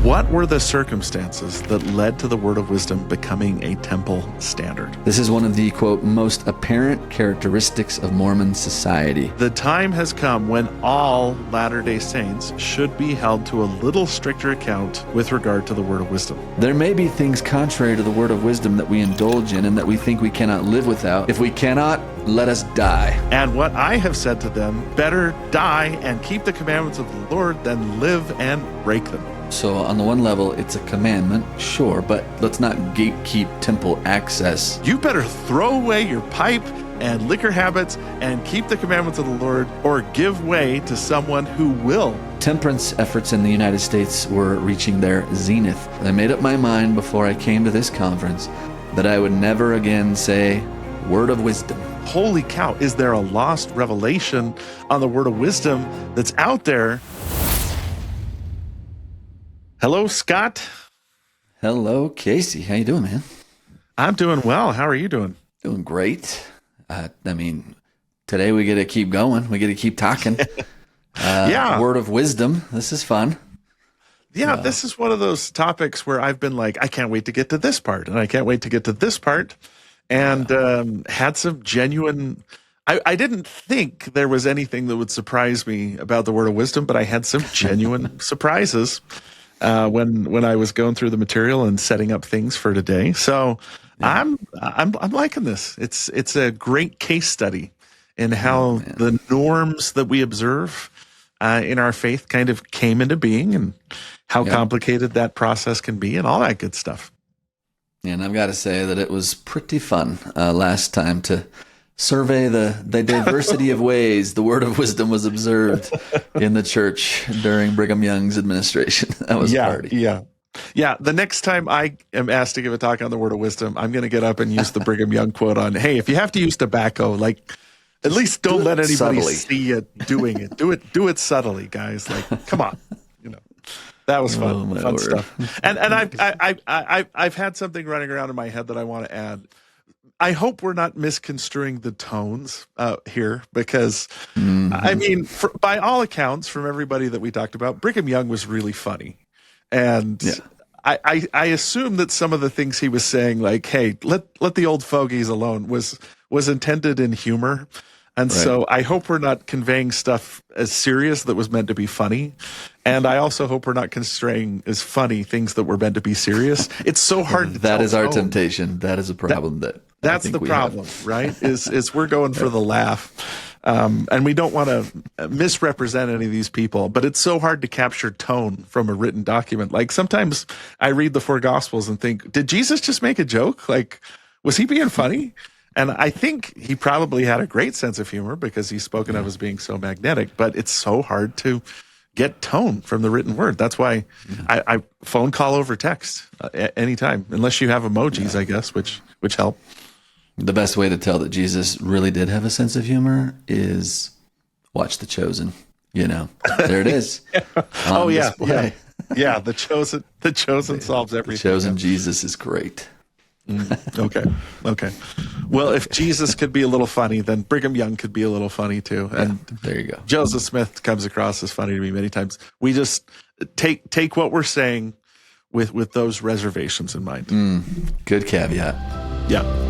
What were the circumstances that led to the word of wisdom becoming a temple standard? This is one of the, quote, most apparent characteristics of Mormon society. The time has come when all Latter-day Saints should be held to a little stricter account with regard to the word of wisdom. There may be things contrary to the word of wisdom that we indulge in and that we think we cannot live without. If we cannot, let us die. And what I have said to them, better die and keep the commandments of the Lord than live and break them. So on the one level, it's a commandment, sure, but let's not gatekeep temple access. You better throw away your pipe and liquor habits and keep the commandments of the Lord, or give way to someone who will. Temperance efforts in the United States were reaching their zenith. I made up my mind before I came to this conference that I would never again say, word of wisdom. Holy cow, is there a lost revelation on the word of wisdom that's out there? Hello, Scott. Hello, Casey. How you doing, man? I'm doing well. How are you doing? Doing great. Today we get to keep going. We get to keep talking. Yeah. Word of wisdom. This is fun. Yeah, this is one of those topics where I've been like, I can't wait to get to this part, and I can't wait to get to this part, and had some genuine... I didn't think there was anything that would surprise me about the word of wisdom, but I had some genuine surprises when I was going through the material and setting up things for today. So yeah. I'm liking this. It's a great case study in how the norms that we observe in our faith kind of came into being, and how complicated that process can be, and all that good stuff. And I've got to say that it was pretty fun last time to survey the diversity of ways the word of wisdom was observed in the church during Brigham Young's administration. That was a party. Yeah. The next time I am asked to give a talk on the word of wisdom, I'm going to get up and use the Brigham Young quote on, hey, if you have to use tobacco, like, at least don't let anybody see you doing it. Do it subtly, guys. Like, come on. That was fun. Fun stuff. And I've had something running around in my head that I want to add. I hope we're not misconstruing the tones here, because, I mean, by all accounts, from everybody that we talked about, Brigham Young was really funny. And I assume that some of the things he was saying, like, hey, let the old fogies alone, was intended in humor. And so I hope we're not conveying stuff as serious that was meant to be funny. And I also hope we're not constraining as funny things that were meant to be serious. It's so hard to tell. That is our temptation. That is a problem that's the problem, right? Is we're going for the laugh. And we don't want to misrepresent any of these people, but it's so hard to capture tone from a written document. Like, sometimes I read the four Gospels and think, did Jesus just make a joke? Like, was he being funny? And I think he probably had a great sense of humor, because he's spoken of as being so magnetic, but it's so hard to get tone from the written word. That's why I phone call over text anytime, unless you have emojis, I guess, which help. The best way to tell that Jesus really did have a sense of humor is watch The Chosen. There it is. Oh yeah. The Chosen solves everything. The Chosen Jesus is great. Okay. Well, if Jesus could be a little funny, then Brigham Young could be a little funny too. And there you go. Joseph Smith comes across as funny to me many times. We just take what we're saying with those reservations in mind. Good caveat. Yeah.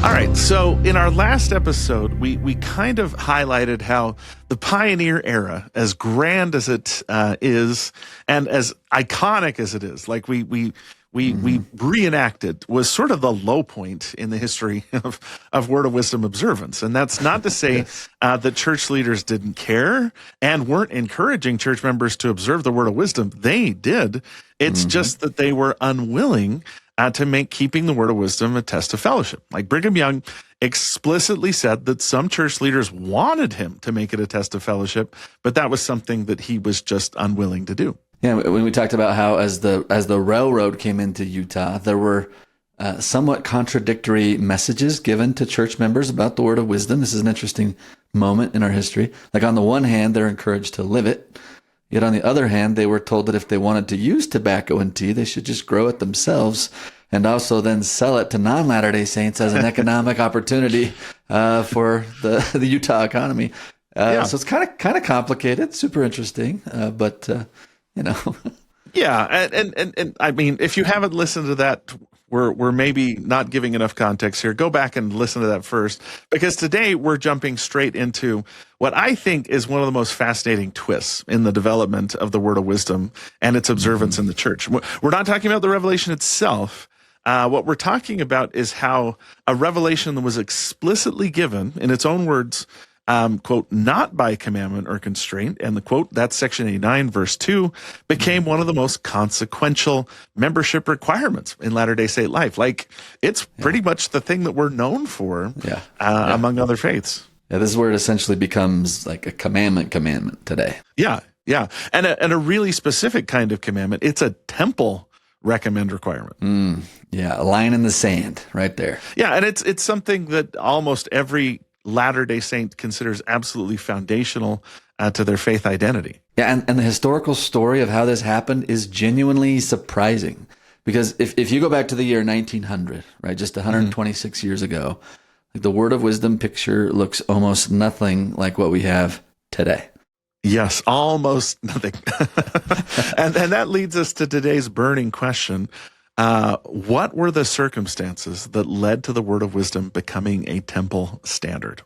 All right, so in our last episode, we kind of highlighted how the pioneer era, as grand as it is, and as iconic as it is, like we reenacted, was sort of the low point in the history of Word of Wisdom observance. And that's not to say that church leaders didn't care and weren't encouraging church members to observe the Word of Wisdom. They did. It's just that they were unwilling to make keeping the word of wisdom a test of fellowship. Like, Brigham Young explicitly said that some church leaders wanted him to make it a test of fellowship, but that was something that he was just unwilling to do. Yeah, when we talked about how as the railroad came into Utah, there were somewhat contradictory messages given to church members about the word of wisdom. This is an interesting moment in our history. Like, on the one hand, they're encouraged to live it. Yet on the other hand, they were told that if they wanted to use tobacco and tea, they should just grow it themselves, and also then sell it to non-Latter-day Saints as an economic opportunity for the Utah economy. So it's kind of complicated, super interesting, but you know. Yeah, and I mean, if you haven't listened to that, we're maybe not giving enough context here. Go back and listen to that first, because today we're jumping straight into what I think is one of the most fascinating twists in the development of the word of wisdom and its observance in the church. We're not talking about the revelation itself. What we're talking about is how a revelation that was explicitly given, in its own words, quote, not by commandment or constraint, and the quote, that's section 89, verse 2, became one of the most consequential membership requirements in Latter-day Saint life. Like, it's pretty much the thing that we're known for among other faiths. Yeah, this is where it essentially becomes like a commandment today. Yeah, and a really specific kind of commandment. It's a temple recommend requirement. Yeah, a line in the sand right there. Yeah, and it's something that almost every Latter-day Saint considers absolutely foundational to their faith identity. Yeah, and the historical story of how this happened is genuinely surprising. Because if you go back to the year 1900, right, just 126 years ago, like the word of wisdom picture looks almost nothing like what we have today. Yes, almost nothing. and that leads us to today's burning question. What were the circumstances that led to the word of wisdom becoming a temple standard?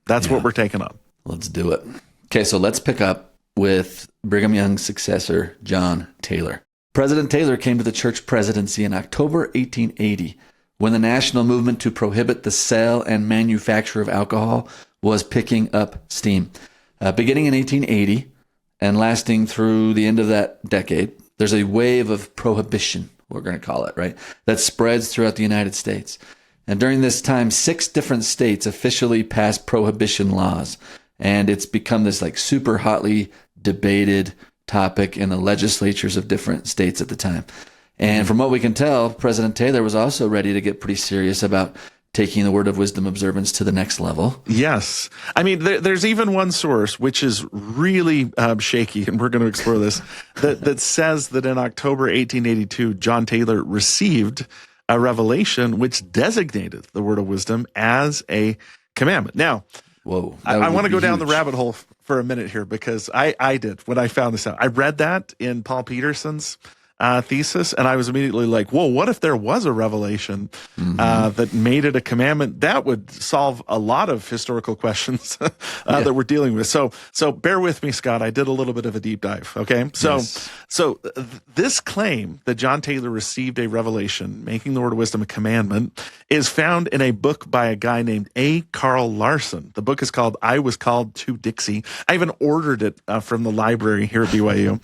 That's what we're taking on. Let's do it. Okay, so let's pick up with Brigham Young's successor, John Taylor. President Taylor came to the church presidency in October 1880, when the national movement to prohibit the sale and manufacture of alcohol was picking up steam. Beginning in 1880 and lasting through the end of that decade, there's a wave of prohibition, we're going to call it, right, that spreads throughout the United States. And during this time, 6 different states officially passed prohibition laws. And it's become this like super hotly debated topic in the legislatures of different states at the time. And from what we can tell, President Taylor was also ready to get pretty serious about taking the word of wisdom observance to the next level. Yes. I mean, there's even one source, which is really shaky, and we're going to explore this, that says that in October 1882, John Taylor received a revelation which designated the word of wisdom as a commandment. Now, whoa, I want to go down the rabbit hole for a minute here, because I did when I found this out. I read that in Paul Peterson's thesis, and I was immediately like, whoa, what if there was a revelation that made it a commandment? That would solve a lot of historical questions that we're dealing with. So bear with me, Scott. I did a little bit of a deep dive. Okay. So this claim that John Taylor received a revelation making the word of wisdom a commandment is found in a book by a guy named A. Carl Larson. The book is called I Was Called to Dixie. I even ordered it from the library here at BYU.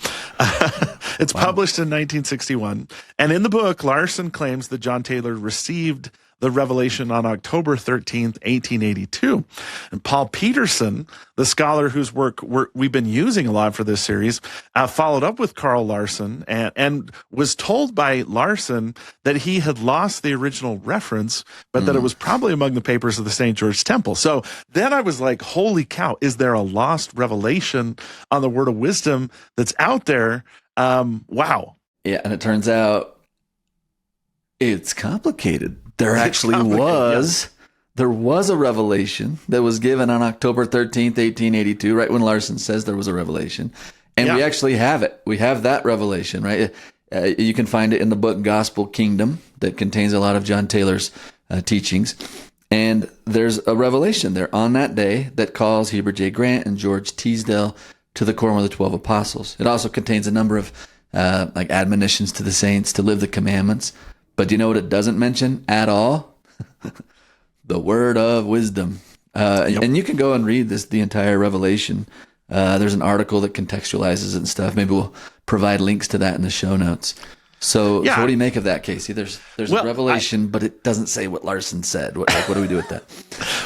It's published in 1961. And in the book, Larson claims that John Taylor received the revelation on October 13th, 1882. And Paul Peterson, the scholar whose work we've been using a lot for this series, followed up with Carl Larson and was told by Larson that he had lost the original reference, but that it was probably among the papers of the St. George Temple. So then I was like, holy cow, is there a lost revelation on the word of wisdom that's out there? Wow. Yeah, and it turns out it's complicated. There actually was a revelation that was given on October 13th, 1882, right when Larson says there was a revelation. And we actually have it. We have that revelation, right? You can find it in the book Gospel Kingdom that contains a lot of John Taylor's teachings. And there's a revelation there on that day that calls Heber J. Grant and George Teasdale to the quorum of the 12 apostles. It also contains a number of like admonitions to the saints to live the commandments. But do you know what it doesn't mention at all? The word of wisdom. And you can go and read the entire revelation. There's an article that contextualizes it and stuff. Maybe we'll provide links to that in the show notes. So what do you make of that, Casey? There's a revelation, but it doesn't say what Larson said. What do we do with that?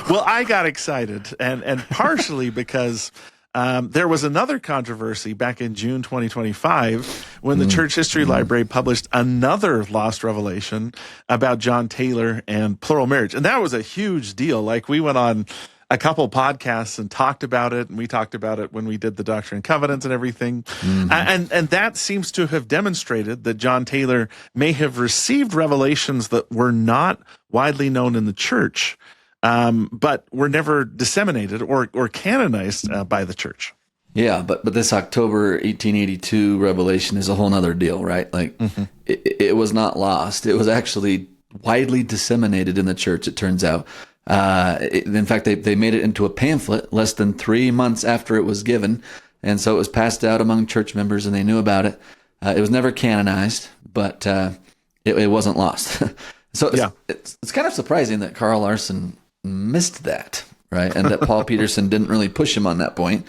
Well, I got excited, and partially because there was another controversy back in June 2025 when the Church History Library published another lost revelation about John Taylor and plural marriage. And that was a huge deal. Like, we went on a couple podcasts and talked about it, and we talked about it when we did the Doctrine and Covenants and everything. And that seems to have demonstrated that John Taylor may have received revelations that were not widely known in the church. but were never disseminated or canonized by the church. Yeah, but this October 1882 revelation is a whole nother deal, right? Like it was not lost. It was actually widely disseminated in the church, it turns out. In fact, they made it into a pamphlet less than 3 months after it was given. And so it was passed out among church members and they knew about it. It was never canonized, but it wasn't lost. So it's kind of surprising that Carl Larson missed that, right? And that Paul Peterson didn't really push him on that point.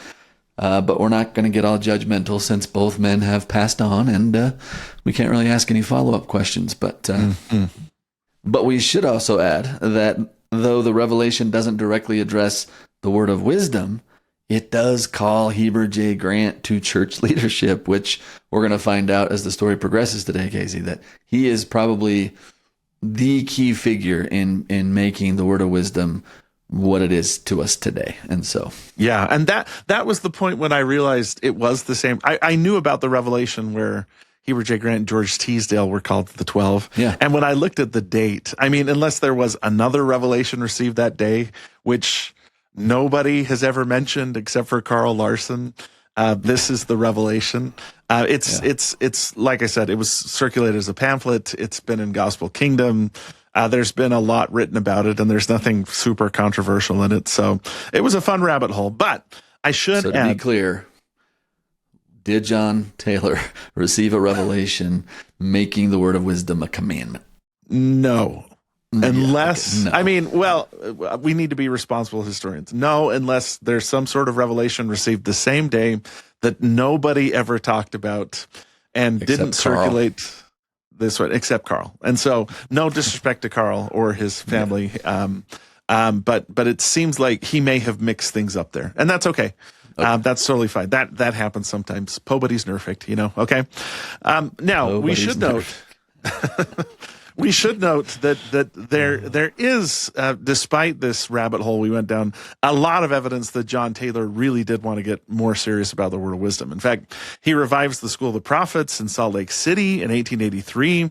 But we're not going to get all judgmental since both men have passed on, and we can't really ask any follow-up questions. But we should also add that though the revelation doesn't directly address the word of wisdom, it does call Heber J. Grant to church leadership, which we're going to find out as the story progresses today, Casey, that he is probably the key figure in making the word of wisdom what it is to us today. And so, yeah. And that was the point when I realized it was the same. I knew about the revelation where Heber J. Grant and George Teasdale were called the 12. Yeah. And when I looked at the date, I mean, unless there was another revelation received that day, which nobody has ever mentioned except for Carl Larson, this is the revelation. It's like I said, it was circulated as a pamphlet. It's been in Gospel Kingdom. There's been a lot written about it, and there's nothing super controversial in it. So it was a fun rabbit hole. But I should add, to be clear, did John Taylor receive a revelation making the word of wisdom a commandment? No. Unless, no. I mean, well, we need to be responsible historians. No, unless there's some sort of revelation received the same day that nobody ever talked about and didn't circulate this way, except Carl. And so no disrespect to Carl or his family. But it seems like he may have mixed things up there, and that's okay. That's totally fine. That happens sometimes. Nobody's perfect, okay. Now we should note we should note that there is, despite this rabbit hole we went down, a lot of evidence that John Taylor really did want to get more serious about the word of wisdom. In fact, he revives the School of the Prophets in Salt Lake City in 1883.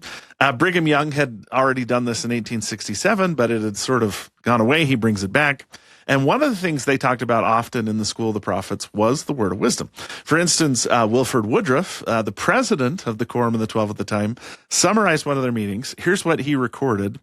Brigham Young had already done this in 1867, but it had sort of gone away. He brings it back. And one of the things they talked about often in the School of the Prophets was the word of wisdom. For instance, Wilford Woodruff, the president of the Quorum of the 12 at the time, summarized one of their meetings. Here's what he recorded.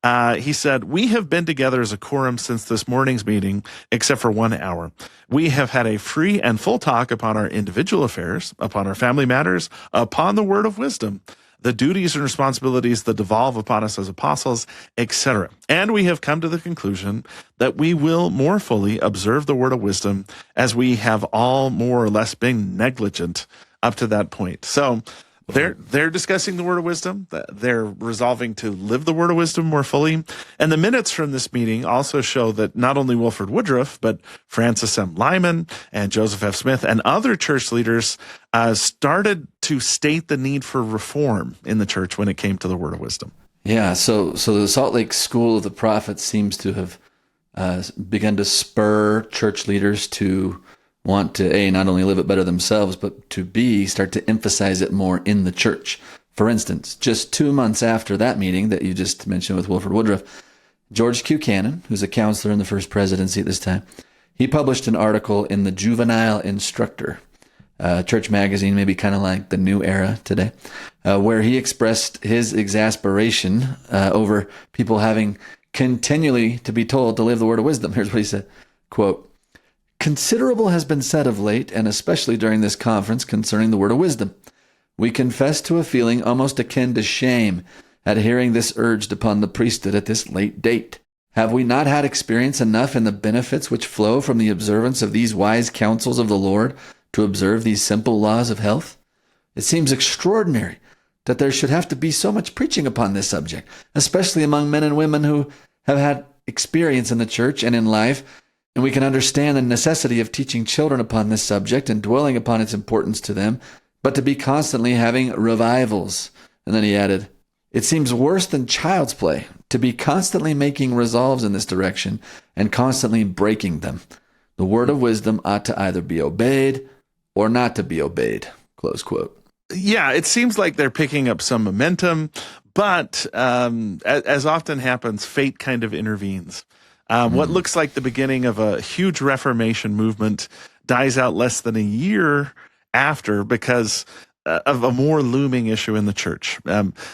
He said, "We have been together as a quorum since this morning's meeting, except for 1 hour. We have had a free and full talk upon our individual affairs, upon our family matters, upon the word of wisdom, the duties and responsibilities that devolve upon us as apostles, etc. And we have come to the conclusion that we will more fully observe the word of wisdom as we have all more or less been negligent up to that point." So they're discussing the word of wisdom. They're resolving to live the word of wisdom more fully. And the minutes from this meeting also show that not only Wilford Woodruff, but Francis M. Lyman and Joseph F. Smith and other church leaders started to state the need for reform in the church when it came to the word of wisdom. Yeah, so the Salt Lake School of the Prophets seems to have begun to spur church leaders to want to, A, not only live it better themselves, but to B, start to emphasize it more in the church. For instance, just 2 months after that meeting that you just mentioned with Wilford Woodruff, George Q. Cannon, who's a counselor in the First Presidency at this time, he published an article in the Juvenile Instructor, church magazine, maybe kind of like the New Era today, where he expressed his exasperation over people having continually to be told to live the word of wisdom. Here's what he said, quote, "Considerable has been said of late, and especially during this conference, concerning the word of wisdom. We confess to a feeling almost akin to shame at hearing this urged upon the priesthood at this late date. Have we not had experience enough in the benefits which flow from the observance of these wise counsels of the Lord to observe these simple laws of health? It seems extraordinary that there should have to be so much preaching upon this subject, especially among men and women who have had experience in the church and in life, and we can understand the necessity of teaching children upon this subject and dwelling upon its importance to them, but to be constantly having revivals." And then he added, "It seems worse than child's play to be constantly making resolves in this direction and constantly breaking them. The word of wisdom ought to either be obeyed or not to be obeyed." Close quote. Yeah, it seems like they're picking up some momentum, but as often happens, fate kind of intervenes. What looks like the beginning of a huge Reformation movement dies out less than a year after because of a more looming issue in the church.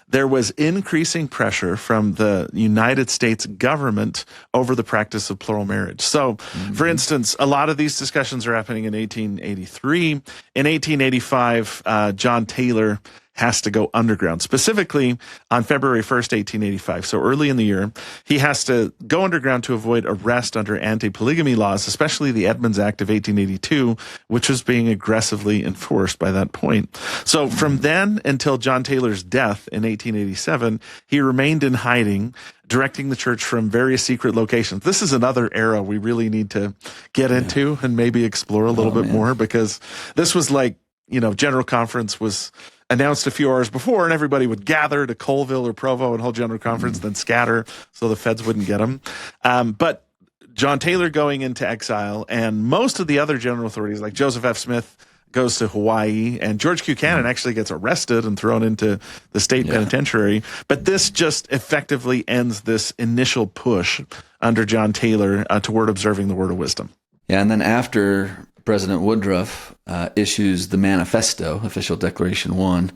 There was increasing pressure from the United States government over the practice of plural marriage. So, for instance, a lot of these discussions are happening in 1883. In 1885, John Taylor has to go underground, specifically on February 1st, 1885. So early in the year, he has to go underground to avoid arrest under anti-polygamy laws, especially the Edmunds Act of 1882, which was being aggressively enforced by that point. So from then until John Taylor's death in 1887, he remained in hiding, directing the church from various secret locations. This is another era we really need to get into and maybe explore a little bit more, because this was like, General Conference was announced a few hours before, and everybody would gather to Colville or Provo and hold General Conference, then scatter so the feds wouldn't get them. But John Taylor going into exile, and most of the other general authorities, like Joseph F. Smith, goes to Hawaii, and George Buchanan actually gets arrested and thrown into the state penitentiary. But this just effectively ends this initial push under John Taylor toward observing the word of wisdom. Yeah, and then after President Woodruff issues the Manifesto, Official Declaration 1,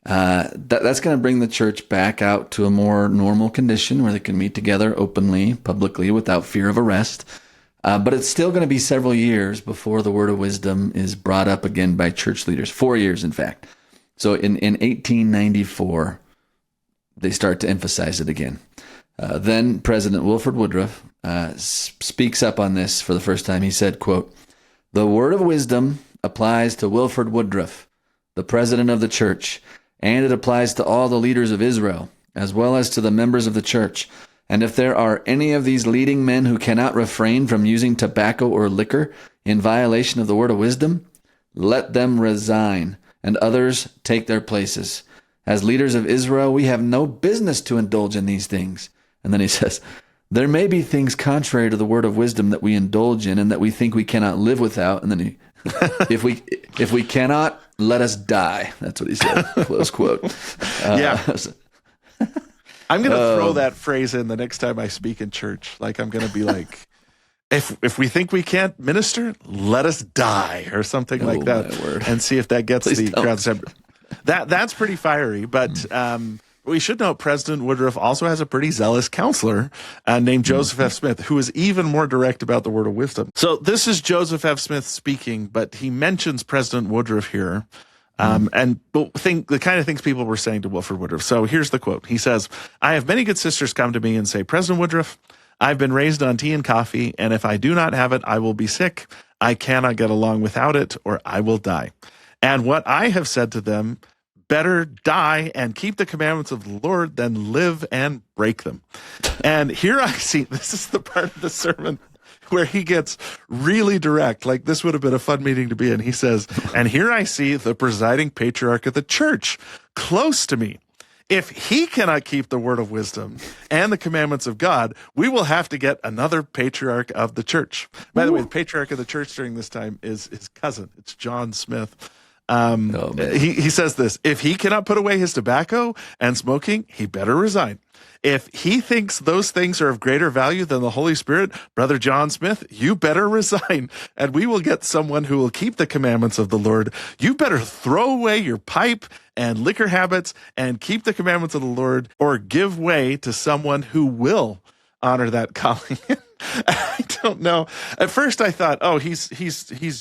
that's going to bring the church back out to a more normal condition where they can meet together openly, publicly, without fear of arrest. But it's still going to be several years before the word of wisdom is brought up again by church leaders. 4 years, in fact. So in 1894, they start to emphasize it again. Then President Wilford Woodruff speaks up on this for the first time. He said, quote, "The word of wisdom applies to Wilford Woodruff, the president of the church, and it applies to all the leaders of Israel, as well as to the members of the church. And if there are any of these leading men who cannot refrain from using tobacco or liquor in violation of the word of wisdom, let them resign, and others take their places. As leaders of Israel, we have no business to indulge in these things." And then he says, "There may be things contrary to the word of wisdom that we indulge in and that we think we cannot live without." And then if we cannot, let us die. That's what he said. Close quote. I'm going to throw that phrase in the next time I speak in church. Like, I'm going to be like, if we think we can't minister, let us die, or something like that, and see if that gets the crowd. That's pretty fiery, but we should note President Woodruff also has a pretty zealous counselor named Joseph F. Smith, who is even more direct about the word of wisdom. So this is Joseph F. Smith speaking, but he mentions President Woodruff here. And the kind of things people were saying to Wilford Woodruff. So here's the quote. He says, "I have many good sisters come to me and say, 'President Woodruff, I've been raised on tea and coffee, and if I do not have it, I will be sick. I cannot get along without it, or I will die. And what I have said to them, better die and keep the commandments of the Lord than live and break them.'" And here I see, this is the part of the sermon where he gets really direct. Like, this would have been a fun meeting to be in. He says, "And here I see the presiding patriarch of the church close to me. If he cannot keep the word of wisdom and the commandments of God, we will have to get another patriarch of the church." By the way, the patriarch of the church during this time is his cousin. It's John Smith. He says this: "If he cannot put away his tobacco and smoking, he better resign. If he thinks those things are of greater value than the Holy Spirit, Brother John Smith, you better resign, and we will get someone who will keep the commandments of the Lord. You better throw away your pipe and liquor habits and keep the commandments of the Lord, or give way to someone who will honor that calling." I don't know. At first I thought, oh, he's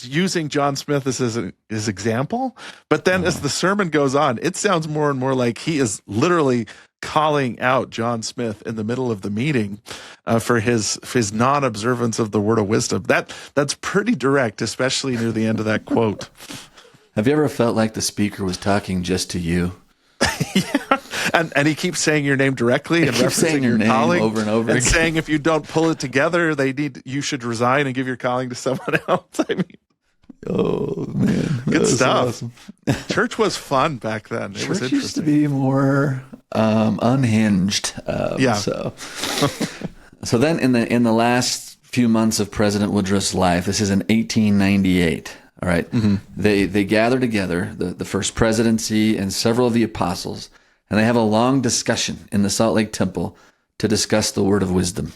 using John Smith as his example. But then as the sermon goes on, it sounds more and more like he is literally calling out John Smith in the middle of the meeting for his non-observance of the word of wisdom. That's pretty direct, especially near the end of that quote. Have you ever felt like the speaker was talking just to you? Yeah. And he keeps saying your name directly and referencing your name calling over and over and again. saying if you don't pull it together, you should resign and give your calling to someone else. I mean, oh man, good stuff. Awesome. Church was fun back then. It was interesting. Used to be more unhinged. So then in the last few months of President Woodruff's life, this is in 1898. All right, they gather together, the first presidency and several of the apostles, and they have a long discussion in the Salt Lake Temple to discuss the word of wisdom.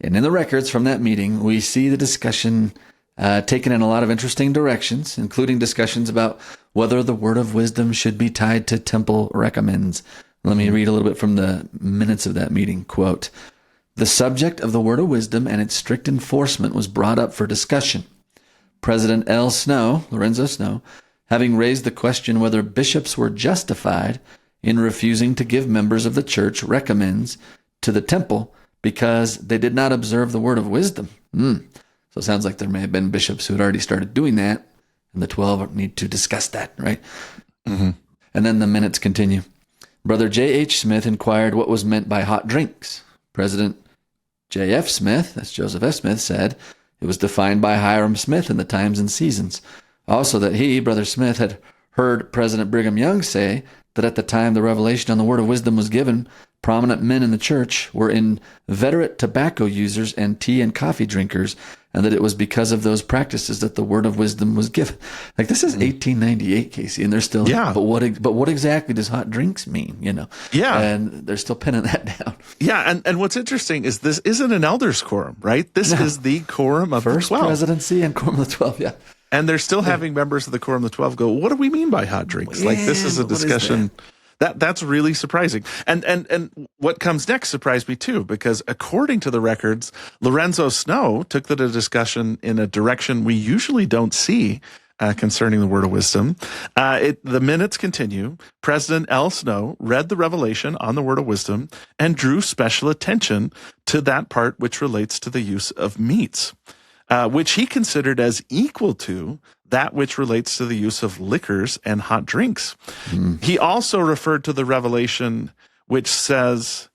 And in the records from that meeting, we see the discussion taken in a lot of interesting directions, including discussions about whether the word of wisdom should be tied to temple recommends. Let me read a little bit from the minutes of that meeting. Quote, "The subject of the word of wisdom and its strict enforcement was brought up for discussion. President L. Snow, Lorenzo Snow, having raised the question whether bishops were justified in refusing to give members of the church recommends to the temple because they did not observe the word of wisdom." So it sounds like there may have been bishops who had already started doing that, and the 12 need to discuss that, right? And then the minutes continue. Brother J.H. Smith inquired what was meant by hot drinks. President J.F. Smith, that's Joseph F. Smith, said it was defined by Hiram Smith in the Times and Seasons. Also that he, Brother Smith, had heard President Brigham Young say that at the time the revelation on the word of wisdom was given, prominent men in the church were inveterate tobacco users and tea and coffee drinkers, and that it was because of those practices that the word of wisdom was given. Like, this is 1898, Casey, and they're still, but what exactly does hot drinks mean, And they're still pinning that down. Yeah, and what's interesting is this isn't an elders quorum, right? This is the quorum of First the 12. presidency and quorum of the 12, yeah. And they're still having members of the quorum of the 12 go, what do we mean by hot drinks? Like, this is a discussion. That's really surprising. And what comes next surprised me too, because according to the records, Lorenzo Snow took the discussion in a direction we usually don't see concerning the word of wisdom. The minutes continue. President L. Snow read the revelation on the word of wisdom and drew special attention to that part which relates to the use of meats, which he considered as equal to that which relates to the use of liquors and hot drinks. He also referred to the revelation which says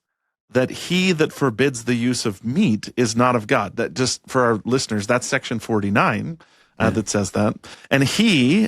that he that forbids the use of meat is not of God. That, just for our listeners, that's section 49 that says that. And he,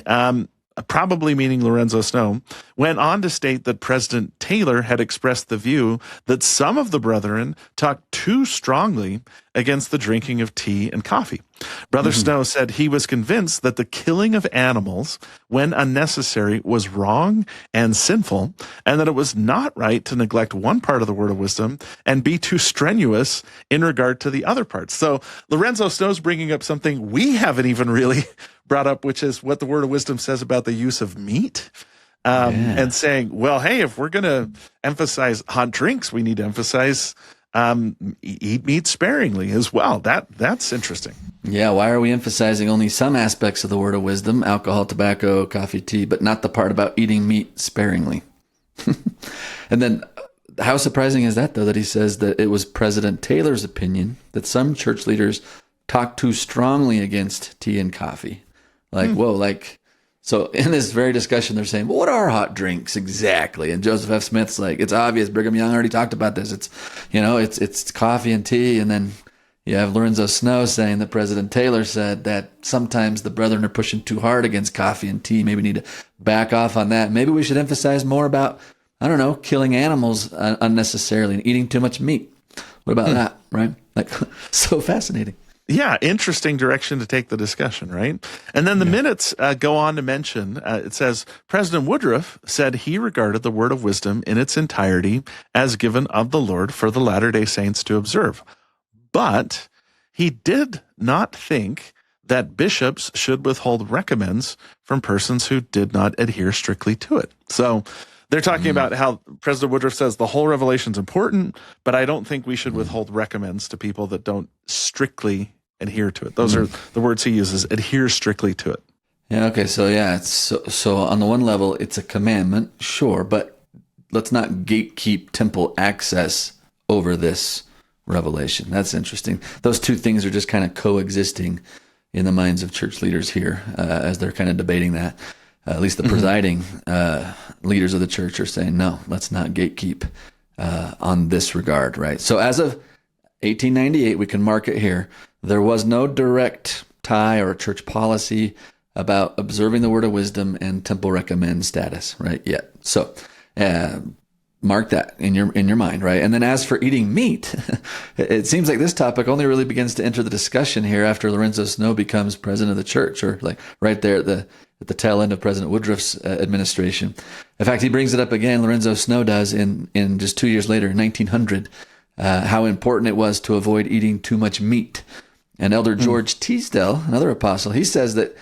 probably meaning Lorenzo Snow, went on to state that President Taylor had expressed the view that some of the brethren talked too strongly against the drinking of tea and coffee. Brother Snow said he was convinced that the killing of animals when unnecessary was wrong and sinful, and that it was not right to neglect one part of the word of wisdom and be too strenuous in regard to the other parts. So Lorenzo Snow's bringing up something we haven't even really brought up, which is what the word of wisdom says about the use of meat. And saying, well, hey, if we're going to emphasize hot drinks, we need to emphasize eat meat sparingly as well. That's interesting. Yeah, why are we emphasizing only some aspects of the word of wisdom, alcohol, tobacco, coffee, tea, but not the part about eating meat sparingly? And then how surprising is that, though, that he says that it was President Taylor's opinion that some church leaders talk too strongly against tea and coffee? Like, whoa, like, so in this very discussion, they're saying, well, what are hot drinks exactly? And Joseph F. Smith's like, it's obvious. Brigham Young already talked about this. It's coffee and tea. And then you have Lorenzo Snow saying that President Taylor said that sometimes the brethren are pushing too hard against coffee and tea. Maybe we need to back off on that. Maybe we should emphasize more about, I don't know, killing animals unnecessarily and eating too much meat. What about that, right? Like, so fascinating. Yeah, interesting direction to take the discussion, right? And then the minutes go on to mention, it says, President Woodruff said he regarded the word of wisdom in its entirety as given of the Lord for the Latter-day Saints to observe. But he did not think that bishops should withhold recommends from persons who did not adhere strictly to it. So they're talking about how President Woodruff says the whole revelation's important, but I don't think we should withhold recommends to people that don't strictly adhere to it. Those are the words he uses, adhere strictly to it. Yeah, okay, so it's so on the one level, it's a commandment, sure, but let's not gatekeep temple access over this revelation. That's interesting. Those two things are just kind of coexisting in the minds of church leaders here as they're kind of debating that. At least the presiding leaders of the church are saying, no, let's not gatekeep on this regard, right? So as of 1898, we can mark it here. There was no direct tie or church policy about observing the word of wisdom and temple recommend status, right? Yet. So mark that in your mind, right? And then as for eating meat, it seems like this topic only really begins to enter the discussion here after Lorenzo Snow becomes president of the church, or like right there at the tail end of President Woodruff's administration. In fact, he brings it up again, Lorenzo Snow does, in just 2 years later, in 1900, how important it was to avoid eating too much meat. And Elder George Teasdale, another apostle, he says that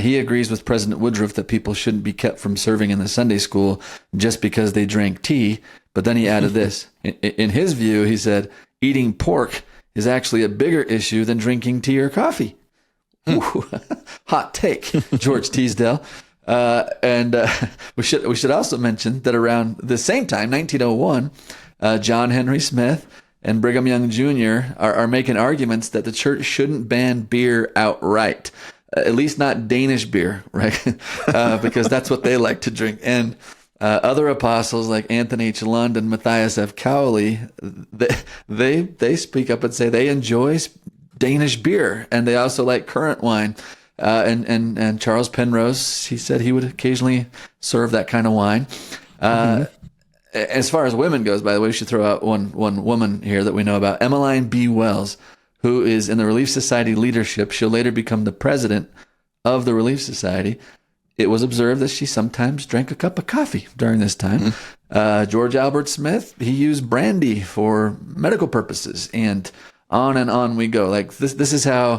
he agrees with President Woodruff that people shouldn't be kept from serving in the Sunday school just because they drank tea. But then he added this. In his view, he said, eating pork is actually a bigger issue than drinking tea or coffee. Ooh, hot take, George Teasdale. And we should also mention that around the same time, 1901, John Henry Smith and Brigham Young Jr. are making arguments that the church shouldn't ban beer outright, at least not Danish beer, right? Because that's what they like to drink. And other apostles like Anthony H. Lund and Matthias F. Cowley, they speak up and say they enjoy Danish beer, and they also like currant wine. And Charles Penrose, he said he would occasionally serve that kind of wine. As far as women goes, by the way, we should throw out one woman here that we know about, Emmeline B. Wells, who is in the Relief Society leadership. She'll later become the president of the Relief Society. It was observed that she sometimes drank a cup of coffee during this time. George Albert Smith, he used brandy for medical purposes, and on we go. Like this is how,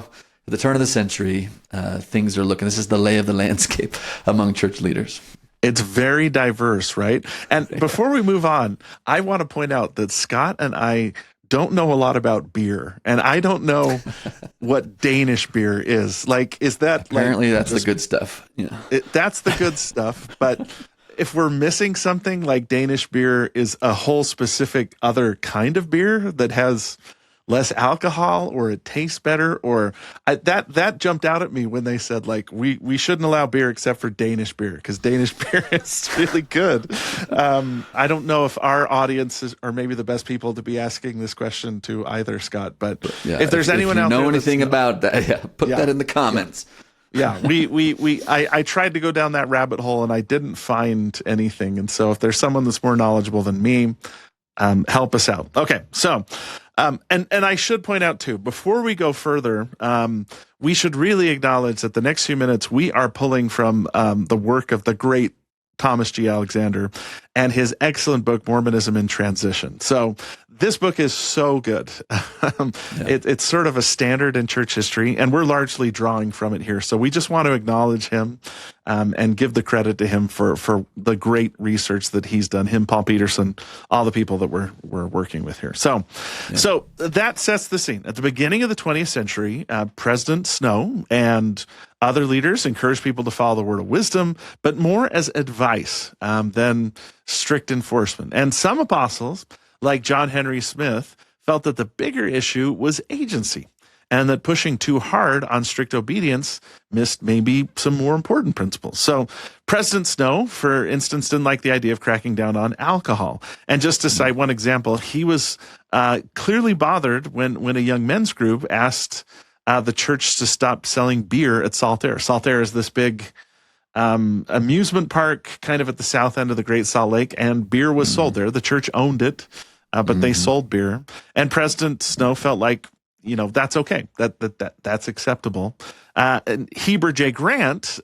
at the turn of the century, things are looking. This is the lay of the landscape among church leaders. It's very diverse, right? And before we move on, I want to point out that Scott and I don't know a lot about beer, and I don't know what Danish beer is. Like, is that apparently that's the good stuff? Yeah, that's the good stuff. But if we're missing something, like Danish beer is a whole specific other kind of beer that has less alcohol, or it tastes better, or that jumped out at me when they said, like, we shouldn't allow beer except for Danish beer, because Danish beer is really good. I don't know if our audience are maybe the best people to be asking this question to either, Scott, but yeah, if there's anyone out there know anything about that, put that in the comments. Yeah, I tried to go down that rabbit hole and I didn't find anything. And so if there's someone that's more knowledgeable than me, help us out. Okay, so and I should point out too, before we go further, we should really acknowledge that the next few minutes we are pulling from the work of the great Thomas G. Alexander and his excellent book, Mormonism in Transition. So this book is so good. It's sort of a standard in church history, and we're largely drawing from it here. So we just want to acknowledge him and give the credit to him for the great research that he's done. Him, Paul Peterson, all the people that we're working with here. So that sets the scene. At the beginning of the 20th century, President Snow and other leaders encouraged people to follow the word of wisdom, but more as advice than strict enforcement. And some apostles, like John Henry Smith, felt that the bigger issue was agency, and that pushing too hard on strict obedience missed maybe some more important principles. So President Snow, for instance, didn't like the idea of cracking down on alcohol. And just to cite one example, he was clearly bothered when a young men's group asked the church to stop selling beer at Saltaire. Saltaire is this big amusement park kind of at the south end of the Great Salt Lake, and beer was sold there. The church owned it, but they sold beer. And President Snow felt like, that's okay. That's acceptable. And Heber J. Grant,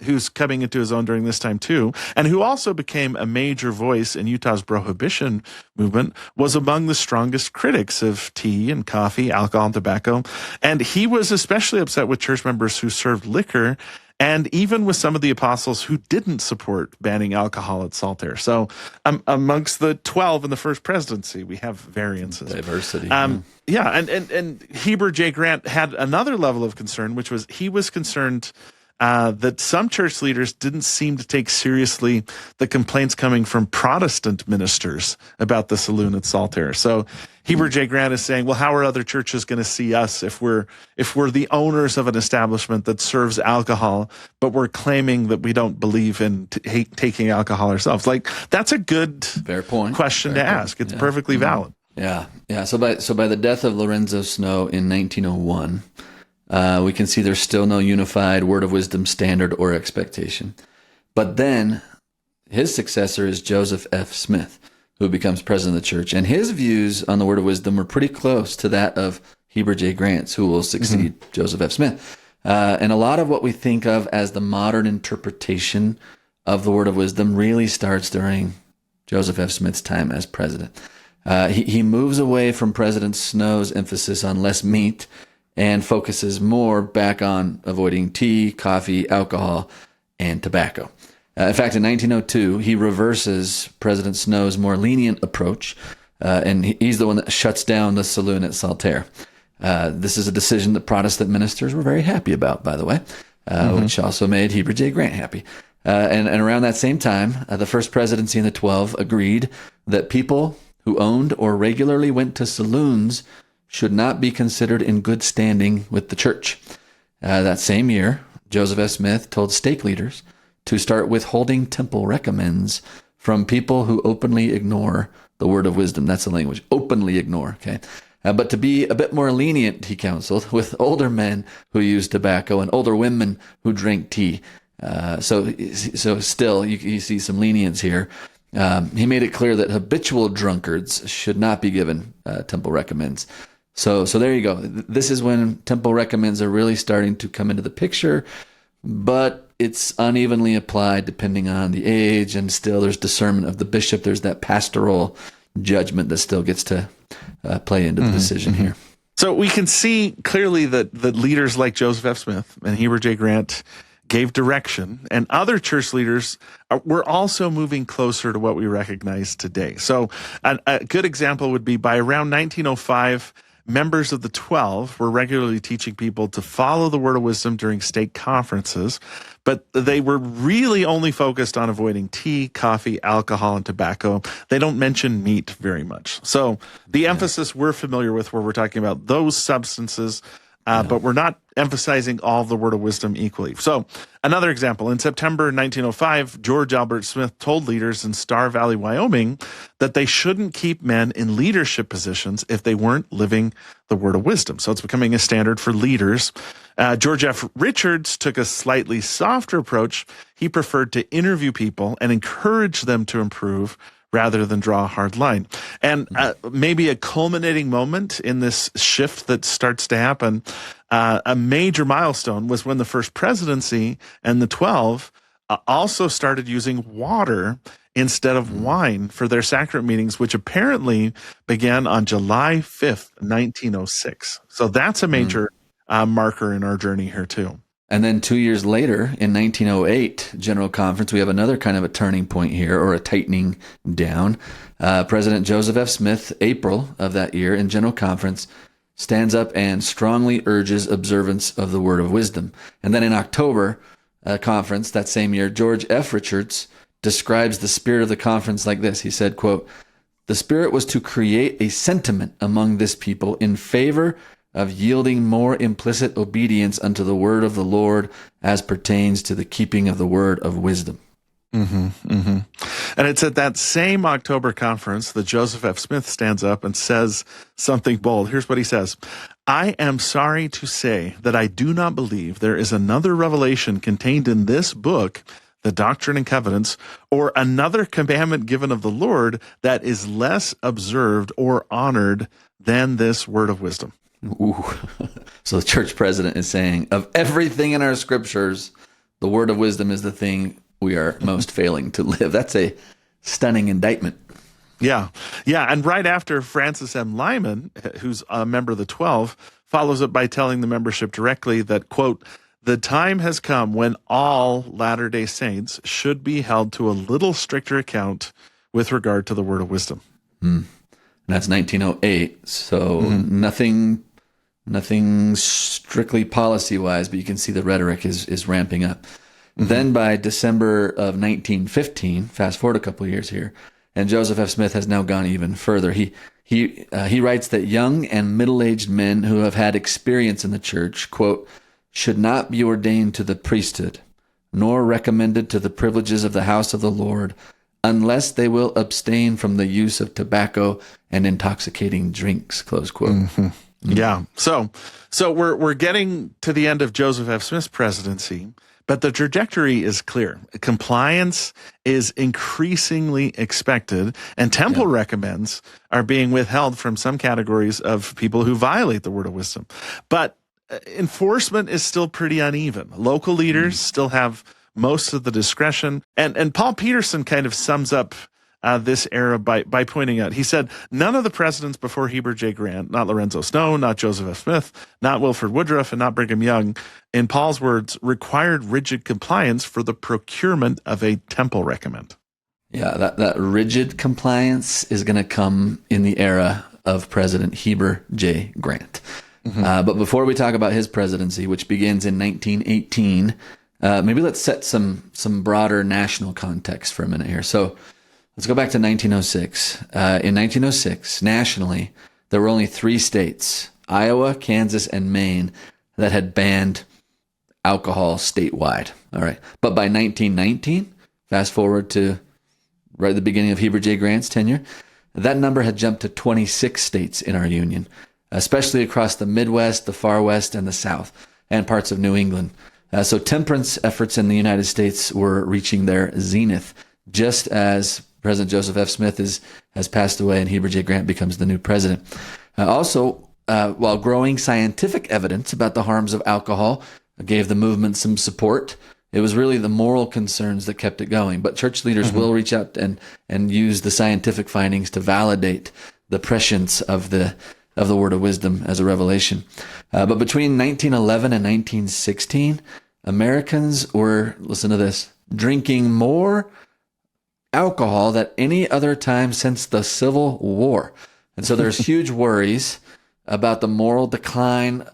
who's coming into his own during this time too, and who also became a major voice in Utah's prohibition movement, was among the strongest critics of tea and coffee, alcohol and tobacco. And he was especially upset with church members who served liquor, and even with some of the apostles who didn't support banning alcohol at Saltaire. So amongst the 12 in the first presidency, we have variances. Diversity. And Heber J. Grant had another level of concern, which was he was concerned that some church leaders didn't seem to take seriously the complaints coming from Protestant ministers about the saloon at Saltaire. So Heber J. Grant is saying, well, how are other churches going to see us if we're the owners of an establishment that serves alcohol, but we're claiming that we don't believe in taking alcohol ourselves? Like, that's a good fair point question to ask. It's perfectly valid. Yeah. So by the death of Lorenzo Snow in 1901, we can see there's still no unified word of wisdom standard or expectation. But then his successor is Joseph F. Smith, who becomes president of the church. And his views on the word of wisdom were pretty close to that of Heber J. Grant's, who will succeed Joseph F. Smith. And a lot of what we think of as the modern interpretation of the word of wisdom really starts during Joseph F. Smith's time as president. He moves away from President Snow's emphasis on less meat and focuses more back on avoiding tea, coffee, alcohol, and tobacco. In fact, in 1902, he reverses President Snow's more lenient approach, and he's the one that shuts down the saloon at Saltaire. This is a decision that Protestant ministers were very happy about, by the way, which also made Heber J. Grant happy. And around that same time, the First Presidency and the 12 agreed that people who owned or regularly went to saloons should not be considered in good standing with the church. That same year, Joseph F. Smith told stake leaders to start withholding temple recommends from people who openly ignore the word of wisdom. That's the language, openly ignore, okay? But to be a bit more lenient, he counseled, with older men who use tobacco and older women who drink tea. So still, you see some lenience here. He made it clear that habitual drunkards should not be given temple recommends. So there you go. This is when temple recommends are really starting to come into the picture, but it's unevenly applied depending on the age, and still there's discernment of the bishop. There's that pastoral judgment that still gets to play into the decision here. So we can see clearly that leaders like Joseph F. Smith and Heber J. Grant gave direction, and other church leaders were also moving closer to what we recognize today. So a good example would be by around 1905, members of the 12 were regularly teaching people to follow the word of wisdom during stake conferences, but they were really only focused on avoiding tea, coffee, alcohol, and tobacco. They don't mention meat very much. So the emphasis we're familiar with, where we're talking about those substances, but we're not emphasizing all the word of wisdom equally. So another example, in September 1905, George Albert Smith told leaders in Star Valley, Wyoming, that they shouldn't keep men in leadership positions if they weren't living the word of wisdom. So it's becoming a standard for leaders. George F. Richards took a slightly softer approach. He preferred to interview people and encourage them to improve rather than draw a hard line. And maybe a culminating moment in this shift that starts to happen, a major milestone was when the First Presidency and the 12 also started using water instead of wine for their sacrament meetings, which apparently began on July 5th, 1906. So that's a major marker in our journey here too. And then 2 years later, in 1908 General Conference, we have another kind of a turning point here, or a tightening down. President Joseph F. Smith, April of that year in General Conference, stands up and strongly urges observance of the word of wisdom. And then in October conference that same year, George F. Richards describes the spirit of the conference like this. He said, quote, "The spirit was to create a sentiment among this people in favor of yielding more implicit obedience unto the word of the Lord as pertains to the keeping of the word of wisdom." And it's at that same October conference that Joseph F. Smith stands up and says something bold. Here's what he says: "I am sorry to say that I do not believe there is another revelation contained in this book, the Doctrine and Covenants, or another commandment given of the Lord that is less observed or honored than this word of wisdom." Ooh. So the church president is saying, of everything in our scriptures, the word of wisdom is the thing we are most failing to live. That's a stunning indictment. Yeah. And right after, Francis M. Lyman, who's a member of the 12, follows up by telling the membership directly that, quote, "The time has come when all Latter-day Saints should be held to a little stricter account with regard to the word of wisdom." And that's 1908. So nothing strictly policy-wise, but you can see the rhetoric is ramping up. Then by December of 1915, fast forward a couple of years here, and Joseph F. Smith has now gone even further. He writes that young and middle-aged men who have had experience in the church, quote, "should not be ordained to the priesthood, nor recommended to the privileges of the house of the Lord, unless they will abstain from the use of tobacco and intoxicating drinks," close quote. Yeah. So we're getting to the end of Joseph F. Smith's presidency, but the trajectory is clear. Compliance is increasingly expected, and temple recommends are being withheld from some categories of people who violate the word of wisdom. But enforcement is still pretty uneven. Local leaders still have most of the discretion. And Paul Peterson kind of sums up this era by pointing out, he said, none of the presidents before Heber J. Grant, not Lorenzo Snow, not Joseph F. Smith, not Wilford Woodruff, and not Brigham Young, in Paul's words, required rigid compliance for the procurement of a temple recommend. Yeah, that rigid compliance is going to come in the era of President Heber J. Grant. But before we talk about his presidency, which begins in 1918, maybe let's set some broader national context for a minute here. So let's go back to 1906. In 1906, nationally, there were only 3 states, Iowa, Kansas, and Maine, that had banned alcohol statewide. All right. But by 1919, fast forward to right at the beginning of Heber J. Grant's tenure, that number had jumped to 26 states in our union, especially across the Midwest, the Far West, and the South, and parts of New England. So temperance efforts in the United States were reaching their zenith, just as President Joseph F. Smith has passed away and Heber J. Grant becomes the new president. Also, while growing scientific evidence about the harms of alcohol gave the movement some support, it was really the moral concerns that kept it going. But church leaders will reach out and use the scientific findings to validate the prescience of the word of wisdom as a revelation. But between 1911 and 1916, Americans were, listen to this, drinking more alcohol than any other time since the Civil War. And so there's huge worries about the moral decline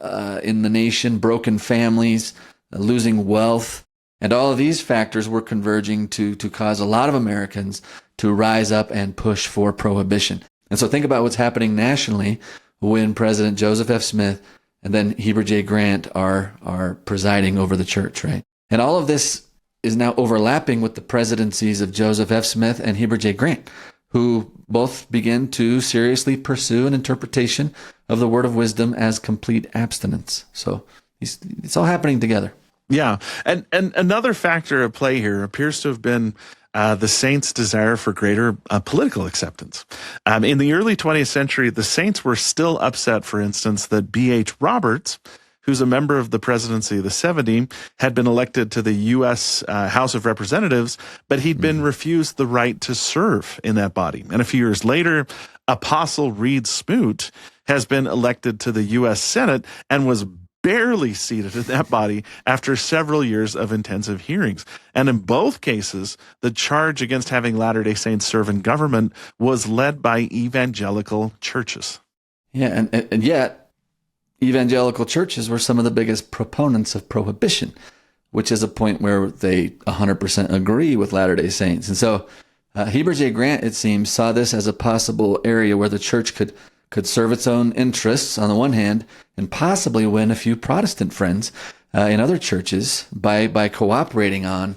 in the nation, broken families, losing wealth. And all of these factors were converging to cause a lot of Americans to rise up and push for prohibition. And so think about what's happening nationally when President Joseph F. Smith and then Heber J. Grant are presiding over the church, right? And all of this is now overlapping with the presidencies of Joseph F. Smith and Heber J. Grant, who both begin to seriously pursue an interpretation of the word of wisdom as complete abstinence. So it's all happening together. Yeah. And another factor at play here appears to have been the saints' desire for greater political acceptance. In the early 20th century, the saints were still upset, for instance, that B.H. Roberts, who's a member of the presidency of the 70, had been elected to the U.S. House of Representatives, but he'd been refused the right to serve in that body. And a few years later, Apostle Reed Smoot has been elected to the U.S. Senate and was barely seated in that body after several years of intensive hearings. And in both cases, the charge against having Latter-day Saints serve in government was led by evangelical churches. Yeah, and yet, evangelical churches were some of the biggest proponents of prohibition, which is a point where they 100% agree with Latter-day Saints. And so Heber J. Grant, it seems, saw this as a possible area where the church could serve its own interests on the one hand, and possibly win a few Protestant friends in other churches by cooperating on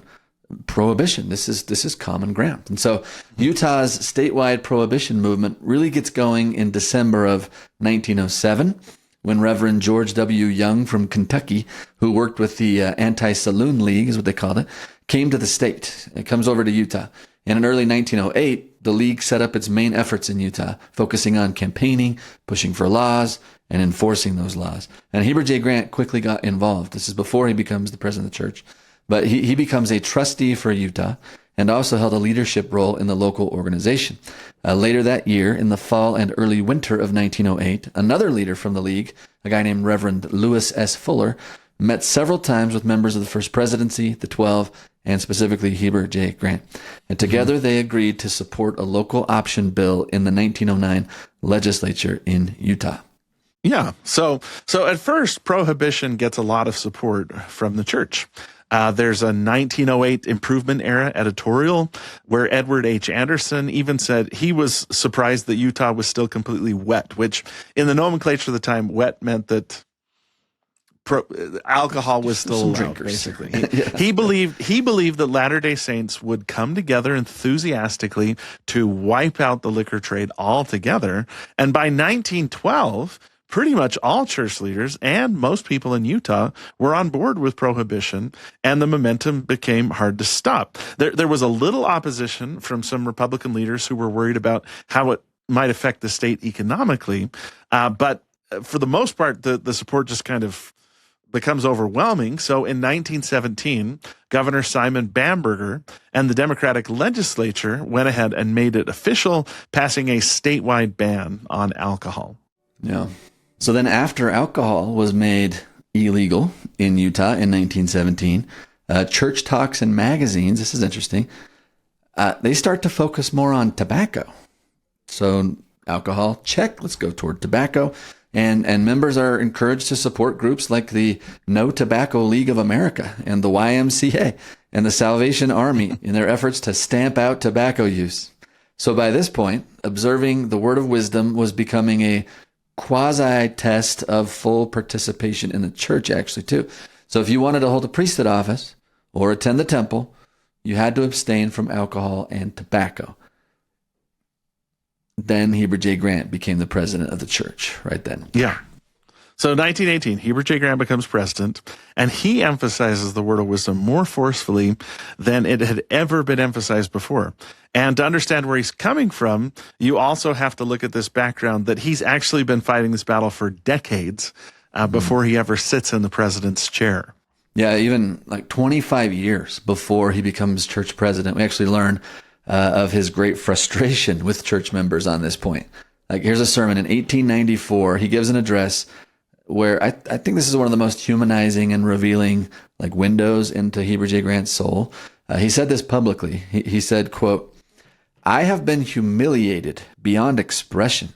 prohibition. This is common ground. And so Utah's statewide prohibition movement really gets going in December of 1907, when Reverend George W. Young from Kentucky, who worked with the Anti-Saloon League, is what they called it, came to the state. It comes over to Utah. And in early 1908, the league set up its main efforts in Utah, focusing on campaigning, pushing for laws, and enforcing those laws. And Heber J. Grant quickly got involved. This is before he becomes the president of the church. But he becomes a trustee for Utah and also held a leadership role in the local organization. Later that year, in the fall and early winter of 1908, another leader from the league, a guy named Reverend Lewis S. Fuller, met several times with members of the First Presidency, the 12, and specifically Heber J. Grant. And together they agreed to support a local option bill in the 1909 legislature in Utah. Yeah. So at first, prohibition gets a lot of support from the church. There's a 1908 Improvement Era editorial where Edward H. Anderson even said he was surprised that Utah was still completely wet, which in the nomenclature of the time, wet meant that alcohol was still allowed, drinkers. basically. He believed that Latter-day Saints would come together enthusiastically to wipe out the liquor trade altogether. And by 1912, pretty much all church leaders and most people in Utah were on board with prohibition, and the momentum became hard to stop. There was a little opposition from some Republican leaders who were worried about how it might affect the state economically, but for the most part, the support just kind of becomes overwhelming. So in 1917, Governor Simon Bamberger and the Democratic legislature went ahead and made it official, passing a statewide ban on alcohol. Yeah. So then after alcohol was made illegal in Utah in 1917, church talks and magazines, this is interesting, they start to focus more on tobacco. So alcohol, check, let's go toward tobacco. And members are encouraged to support groups like the No Tobacco League of America and the YMCA and the Salvation Army in their efforts to stamp out tobacco use. So by this point, observing the word of wisdom was becoming a quasi-test of full participation in the church, actually, too. So if you wanted to hold a priesthood office or attend the temple, you had to abstain from alcohol and tobacco. Then Heber J. Grant became the president of the church right then. Yeah. So 1918, Heber J. Grant becomes president, and he emphasizes the word of wisdom more forcefully than it had ever been emphasized before. And to understand where he's coming from, you also have to look at this background that he's actually been fighting this battle for decades before he ever sits in the president's chair. Yeah, even like 25 years before he becomes church president, we actually learn of his great frustration with church members on this point. Like, here's a sermon in 1894. He gives an address where I think this is one of the most humanizing and revealing like windows into Heber J. Grant's soul. He said this publicly. He said, quote, "I have been humiliated beyond expression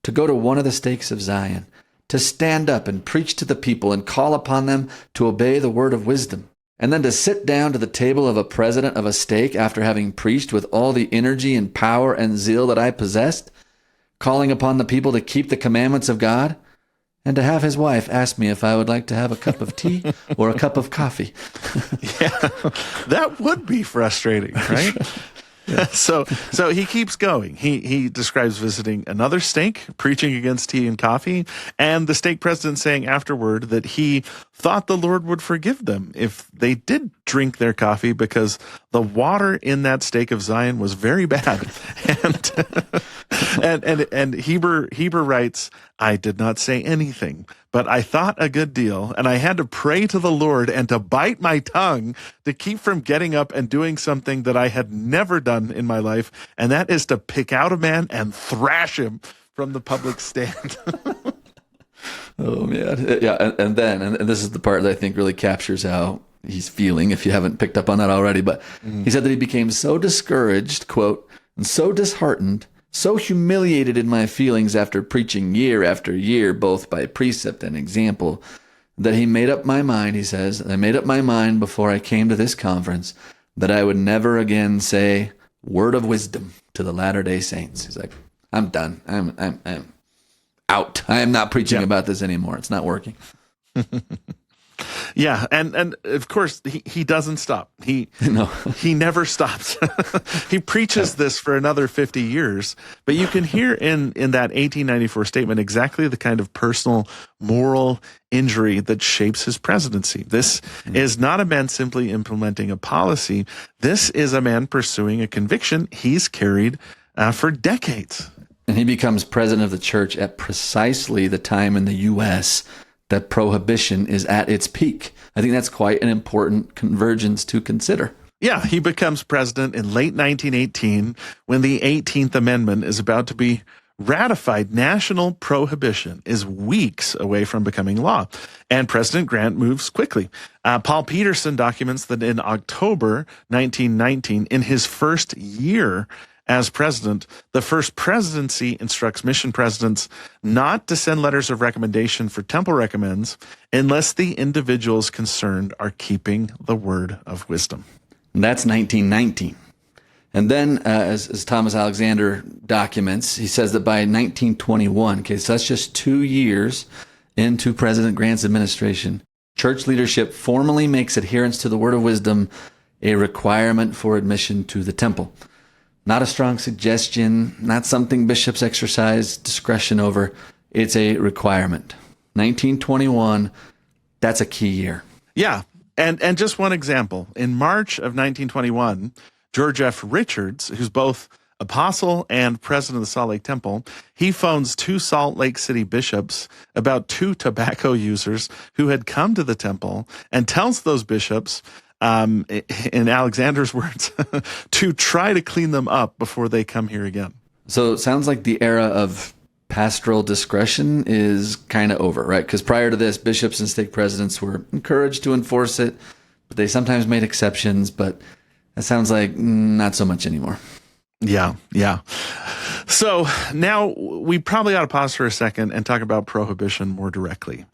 to go to one of the stakes of Zion, to stand up and preach to the people and call upon them to obey the word of wisdom. And then to sit down to the table of a president of a stake after having preached with all the energy and power and zeal that I possessed, calling upon the people to keep the commandments of God, and to have his wife ask me if I would like to have a cup of tea or a cup of coffee." Yeah, that would be frustrating, right? Yeah. So he keeps going. He describes visiting another stake, preaching against tea and coffee, and the stake president saying afterward that he thought the Lord would forgive them if they did drink their coffee because the water in that stake of Zion was very bad. And Heber writes, "I did not say anything, but I thought a good deal, and I had to pray to the Lord and to bite my tongue to keep from getting up and doing something that I had never done in my life, and that is to pick out a man and thrash him from the public stand." Oh, man. Yeah, and this is the part that I think really captures how he's feeling, if you haven't picked up on that already. But he said that he became so discouraged, quote, and so disheartened, so humiliated in my feelings after preaching year after year, both by precept and example, that he made up my mind, he says, I made up my mind before I came to this conference that I would never again say word of wisdom to the Latter-day Saints. He's like, I'm done. I'm out. I am not preaching about this anymore. It's not working. Yeah, and of course he doesn't stop. He never stops. He preaches this for another 50 years. But you can hear in that 1894 statement exactly the kind of personal, moral injury that shapes his presidency. This is not a man simply implementing a policy. This is a man pursuing a conviction he's carried for decades. And he becomes president of the church at precisely the time in the U.S. that prohibition is at its peak. I think that's quite an important convergence to consider. Yeah, he becomes president in late 1918 when the 18th Amendment is about to be ratified. National prohibition is weeks away from becoming law, and President Grant moves quickly. Paul Peterson documents that in October 1919, in his first year as president, the First Presidency instructs mission presidents not to send letters of recommendation for temple recommends unless the individuals concerned are keeping the word of wisdom. And that's 1919. And then, as Thomas Alexander documents, he says that by 1921, okay, so that's just 2 years into President Grant's administration, church leadership formally makes adherence to the word of wisdom a requirement for admission to the temple. Not a strong suggestion, not something bishops exercise discretion over. It's a requirement. 1921, that's a key year. Yeah, and just one example. In March of 1921, George F. Richards, who's both apostle and president of the Salt Lake Temple, he phones 2 Salt Lake City bishops about 2 tobacco users who had come to the temple and tells those bishops in Alexander's words, to try to clean them up before they come here again. So it sounds like the era of pastoral discretion is kind of over, right? Because prior to this, bishops and stake presidents were encouraged to enforce it, but they sometimes made exceptions, but that sounds like not so much anymore. Yeah. So now we probably ought to pause for a second and talk about prohibition more directly.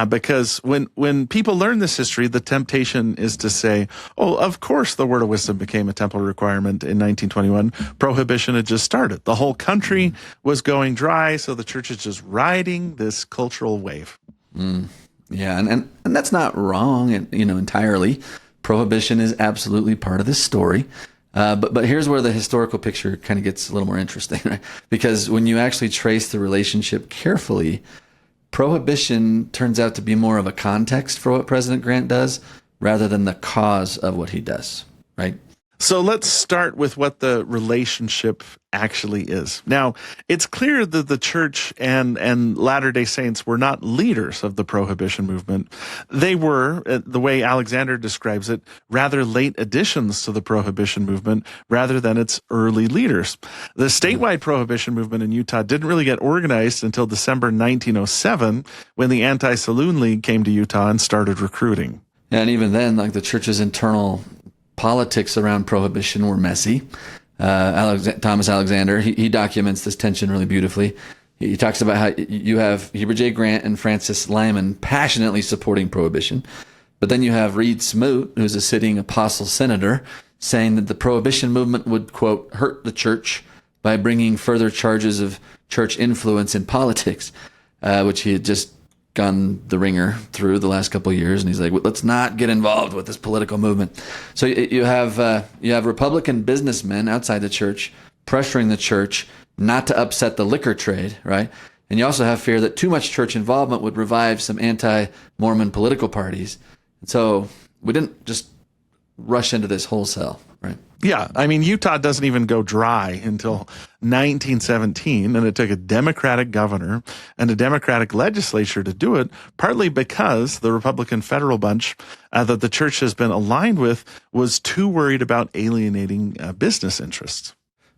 Because when people learn this history, the temptation is to say, oh, of course the word of wisdom became a temple requirement in 1921. Prohibition had just started. The whole country was going dry, so the church is just riding this cultural wave. Yeah, and that's not wrong, entirely. Prohibition is absolutely part of this story. But here's where the historical picture kind of gets a little more interesting, right? Because when you actually trace the relationship carefully, prohibition turns out to be more of a context for what President Grant does rather than the cause of what he does, right? So let's start with what the relationship actually is. Now, it's clear that the church and Latter-day Saints were not leaders of the prohibition movement. They were, the way Alexander describes it, rather late additions to the prohibition movement rather than its early leaders. The statewide prohibition movement in Utah didn't really get organized until December 1907 when the Anti-Saloon League came to Utah and started recruiting. And even then, like the church's internal politics around prohibition were messy. Thomas Alexander, he documents this tension really beautifully. He talks about how you have Heber J. Grant and Francis Lyman passionately supporting prohibition, but then you have Reed Smoot, who's a sitting apostle senator, saying that the prohibition movement would, quote, hurt the church by bringing further charges of church influence in politics, which he had just gone the ringer through the last couple of years, and he's like, let's not get involved with this political movement. So you have Republican businessmen outside the church pressuring the church not to upset the liquor trade, right? And you also have fear that too much church involvement would revive some anti-Mormon political parties. And so we didn't just rush into this wholesale, right? Yeah, I mean, Utah doesn't even go dry until 1917, and it took a Democratic governor and a Democratic legislature to do it, partly because the Republican federal bunch that the church has been aligned with was too worried about alienating business interests.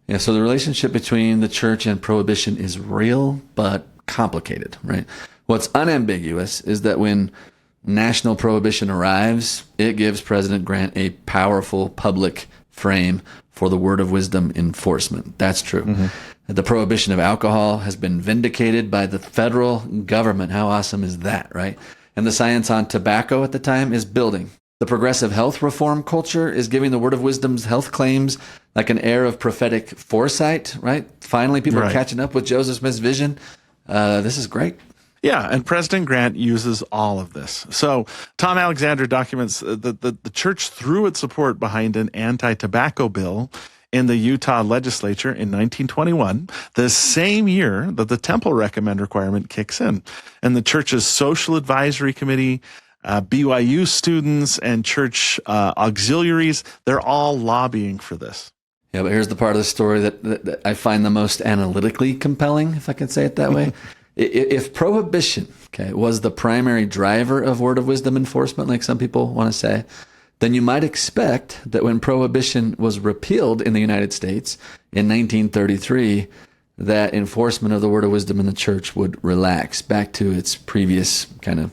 Yeah, so the relationship between the church and prohibition is real, but complicated, right? What's unambiguous is that when national prohibition arrives, it gives President Grant a powerful public frame for the word of wisdom enforcement. That's true. Mm-hmm. The prohibition of alcohol has been vindicated by the federal government. How awesome is that, right? And the science on tobacco at the time is building. The progressive health reform culture is giving the word of wisdom's health claims like an air of prophetic foresight, right? Finally, people are catching up with Joseph Smith's vision. This is great. Yeah, and President Grant uses all of this. So Tom Alexander documents that the church threw its support behind an anti-tobacco bill in the Utah legislature in 1921, the same year that the temple recommend requirement kicks in. And the church's social advisory committee, BYU students, and church auxiliaries, they're all lobbying for this. Yeah, but here's the part of the story that I find the most analytically compelling, if I can say it that way. If prohibition, was the primary driver of word of wisdom enforcement, like some people want to say, then you might expect that when prohibition was repealed in the United States in 1933, that enforcement of the word of wisdom in the church would relax back to its previous kind of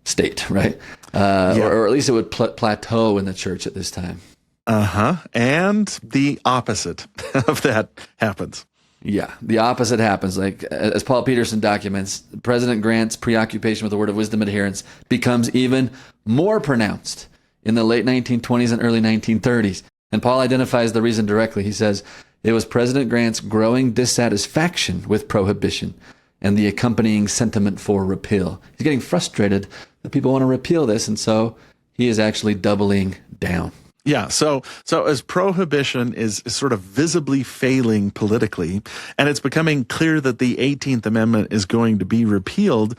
state, right? Or at least it would plateau in the church at this time. And the opposite of that happens. Yeah, the opposite happens. Like, as Paul Peterson documents, President Grant's preoccupation with the word of wisdom adherence becomes even more pronounced in the late 1920s and early 1930s. And Paul identifies the reason directly. He says, it was President Grant's growing dissatisfaction with prohibition and the accompanying sentiment for repeal. He's getting frustrated that people want to repeal this, and so he is actually doubling down. Yeah, so as prohibition is sort of visibly failing politically, and it's becoming clear that the 18th Amendment is going to be repealed,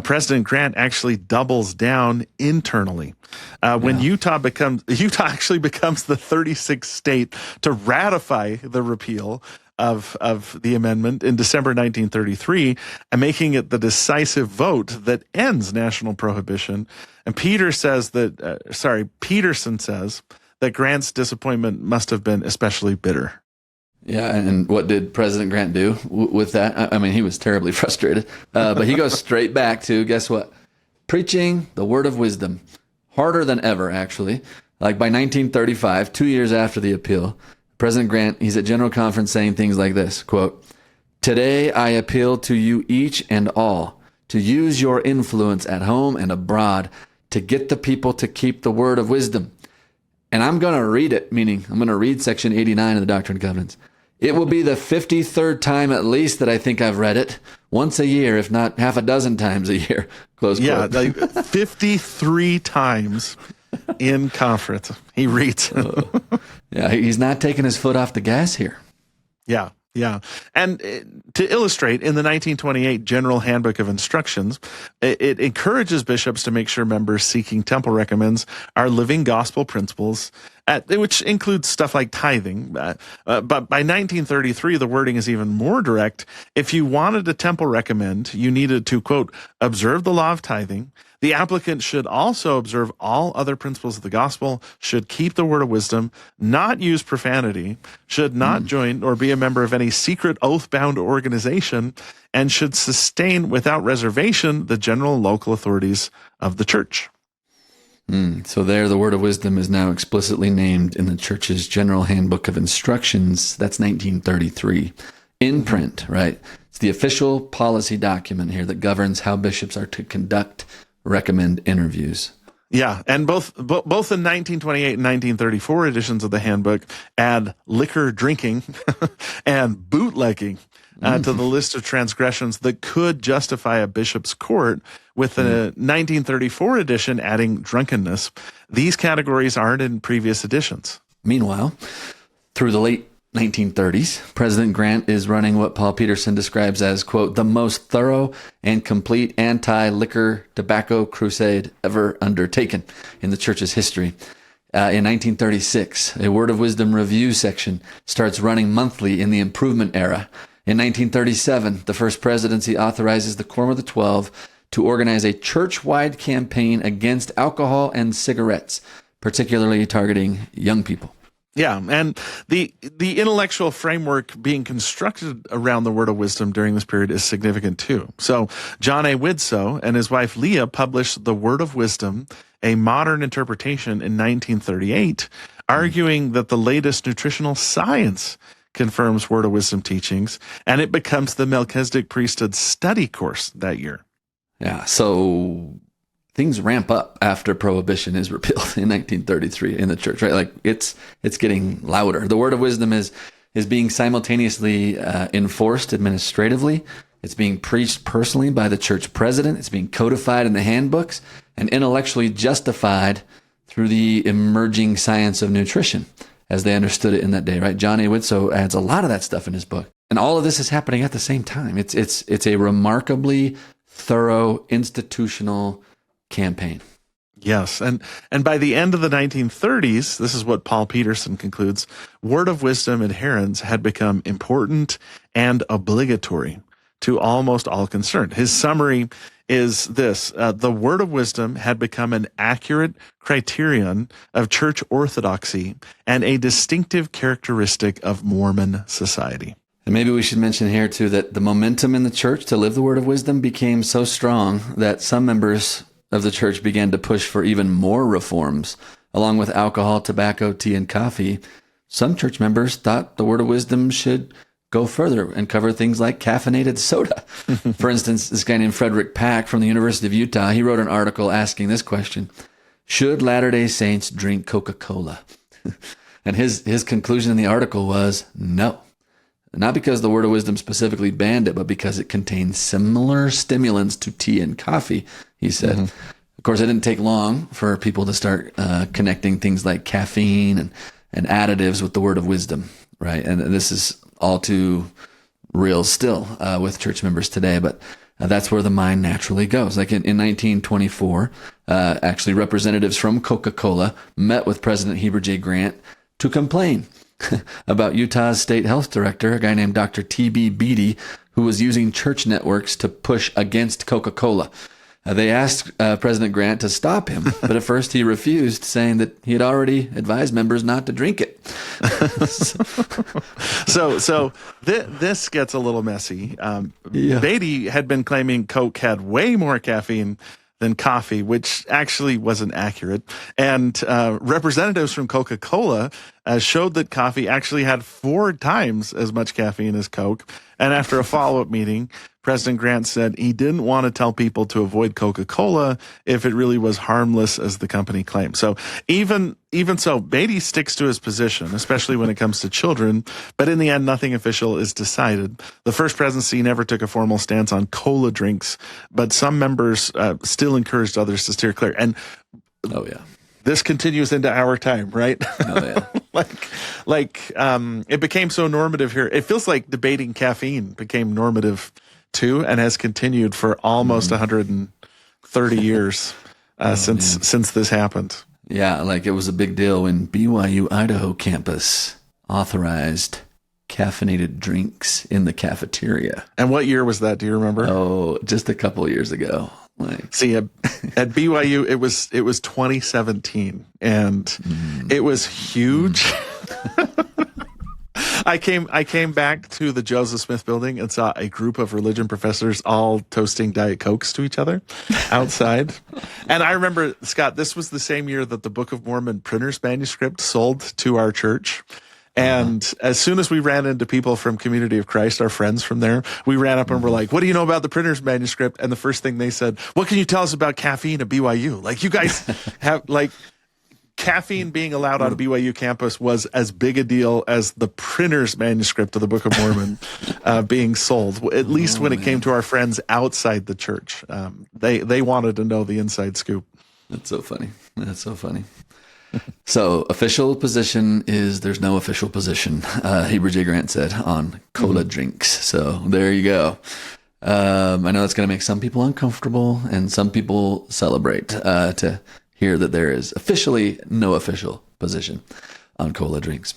President Grant actually doubles down internally. When Utah actually becomes the 36th state to ratify the repeal, of the amendment in December 1933, and making it the decisive vote that ends national prohibition. And Peterson says that Grant's disappointment must have been especially bitter. Yeah, and what did President Grant do with that? I mean, he was terribly frustrated. But he goes straight back to, guess what? Preaching the word of wisdom. Harder than ever, actually. Like by 1935, 2 years after the appeal, President Grant, he's at General Conference saying things like this, quote, "Today I appeal to you each and all to use your influence at home and abroad to get the people to keep the word of wisdom. And I'm going to read it," meaning I'm going to read section 89 of the Doctrine and Covenants. "It will be the 53rd time at least that I think I've read it, once a year, if not half a dozen times a year." Close quote. Yeah, like 53 times in conference he reads. Yeah, he's not taking his foot off the gas here. Yeah. And to illustrate, in the 1928 General Handbook of Instructions, it encourages bishops to make sure members seeking temple recommends are living gospel principles, which includes stuff like tithing. But by 1933, the wording is even more direct. If you wanted a temple recommend, you needed to, quote, "observe the law of tithing. The applicant should also observe all other principles of the gospel, should keep the word of wisdom, not use profanity, should not join or be a member of any secret oath-bound organization, and should sustain without reservation the general and local authorities of the church." So there, the word of wisdom is now explicitly named in the church's General Handbook of Instructions. That's 1933. In print, right? It's the official policy document here that governs how bishops are to conduct recommend interviews. Yeah, and both in 1928 and 1934 editions of the handbook add liquor drinking and bootlegging to the list of transgressions that could justify a bishop's court, with the 1934 edition adding drunkenness. These categories aren't in previous editions. Meanwhile, through the late 1930s, President Grant is running what Paul Peterson describes as, quote, "the most thorough and complete anti-liquor tobacco crusade ever undertaken in the church's history." In 1936, a Word of Wisdom review section starts running monthly in the Improvement era. In 1937, the First Presidency authorizes the Quorum of the 12 to organize a church-wide campaign against alcohol and cigarettes, particularly targeting young people. Yeah, and the intellectual framework being constructed around the word of wisdom during this period is significant too. So John A. Widtsoe and his wife Leah published The Word of Wisdom, a modern interpretation, in 1938, arguing that the latest nutritional science confirms word of wisdom teachings, and it becomes the Melchizedek priesthood study course that year. Yeah, so things ramp up after prohibition is repealed in 1933 in the church, right? Like it's getting louder. The word of wisdom is being simultaneously enforced administratively. It's being preached personally by the church president. It's being codified in the handbooks and intellectually justified through the emerging science of nutrition as they understood it in that day, right? John A. Widtsoe adds a lot of that stuff in his book. And all of this is happening at the same time. It's a remarkably thorough institutional campaign. Yes, and by the end of the 1930s, this is what Paul Peterson concludes, word of wisdom adherence had become important and obligatory to almost all concerned. His summary is this: the word of wisdom had become an accurate criterion of church orthodoxy and a distinctive characteristic of Mormon society. And maybe we should mention here too that the momentum in the church to live the word of wisdom became so strong that some members of the church began to push for even more reforms. Along with alcohol, tobacco, tea, and coffee, some church members thought the word of wisdom should go further and cover things like caffeinated soda. For instance, this guy named Frederick Pack from the University of Utah, he wrote an article asking this question: should Latter-day Saints drink Coca-Cola? And his conclusion in the article was no. Not because the word of wisdom specifically banned it, but because it contains similar stimulants to tea and coffee, he said. Of course, it didn't take long for people to start connecting things like caffeine and additives with the word of wisdom, right? And this is all too real still with church members today, but that's where the mind naturally goes. Like in 1924, actually representatives from Coca-Cola met with President Heber J. Grant to complain about Utah's state health director, a guy named Dr. T.B. Beatty, who was using church networks to push against Coca-Cola. They asked President Grant to stop him, but at first he refused, saying that he had already advised members not to drink it. So this gets a little messy. Yeah. Beatty had been claiming Coke had way more caffeine than coffee, which actually wasn't accurate. And representatives from Coca-Cola showed that coffee actually had 4 times as much caffeine as Coke. And after a follow-up meeting, President Grant said he didn't want to tell people to avoid Coca-Cola if it really was harmless as the company claimed. So even so, Beatty sticks to his position, especially when it comes to children. But in the end, nothing official is decided. The first presidency never took a formal stance on cola drinks, but some members still encouraged others to steer clear. And oh, yeah. This continues into our time, right? Oh, yeah. It became so normative here. It feels like debating caffeine became normative too, and has continued for almost 130 years since this happened. Yeah, like it was a big deal when BYU Idaho campus authorized caffeinated drinks in the cafeteria. And what year was that? Do you remember? Oh, just a couple of years ago. See, at BYU, it was 2017, and it was huge. I came back to the Joseph Smith building and saw a group of religion professors all toasting Diet Cokes to each other outside. And I remember, Scott, this was the same year that the Book of Mormon printer's manuscript sold to our church. And as soon as we ran into people from Community of Christ, our friends from there, we ran up and were like, what do you know about the printer's manuscript? And the first thing they said, what can you tell us about caffeine at BYU? Like, you guys have, like, caffeine being allowed on a BYU campus was as big a deal as the printer's manuscript of the Book of Mormon being sold, at least when it came to our friends outside the church. They wanted to know the inside scoop. That's so funny. So official position is there's no official position, Heber J. Grant said, on cola drinks. So there you go. I know that's going to make some people uncomfortable and some people celebrate to hear that there is officially no official position on cola drinks.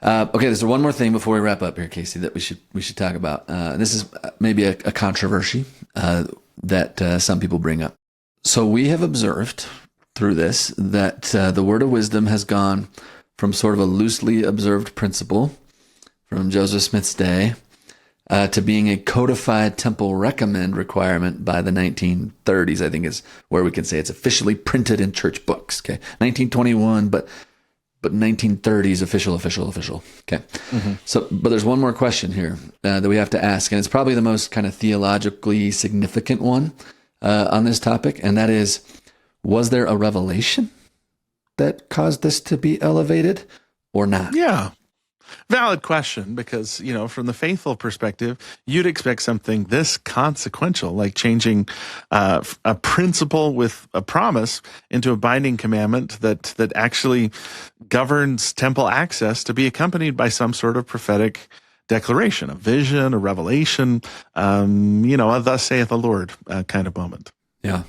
Okay, there's one more thing before we wrap up here, Casey, that we should talk about. This is maybe a controversy that some people bring up. So we have observed through this that the word of wisdom has gone from sort of a loosely observed principle from Joseph Smith's day to being a codified temple recommend requirement by the 1930s, I think is where we can say it's officially printed in church books. Okay, 1921, but 1930s official. Okay, So, but there's one more question here that we have to ask, and it's probably the most kind of theologically significant one on this topic, and that is, was there a revelation that caused this to be elevated or not? Yeah. Valid question, because, from the faithful perspective, you'd expect something this consequential, like changing a principle with a promise into a binding commandment that actually governs temple access, to be accompanied by some sort of prophetic declaration, a vision, a revelation, a thus saith the Lord kind of moment. Yeah.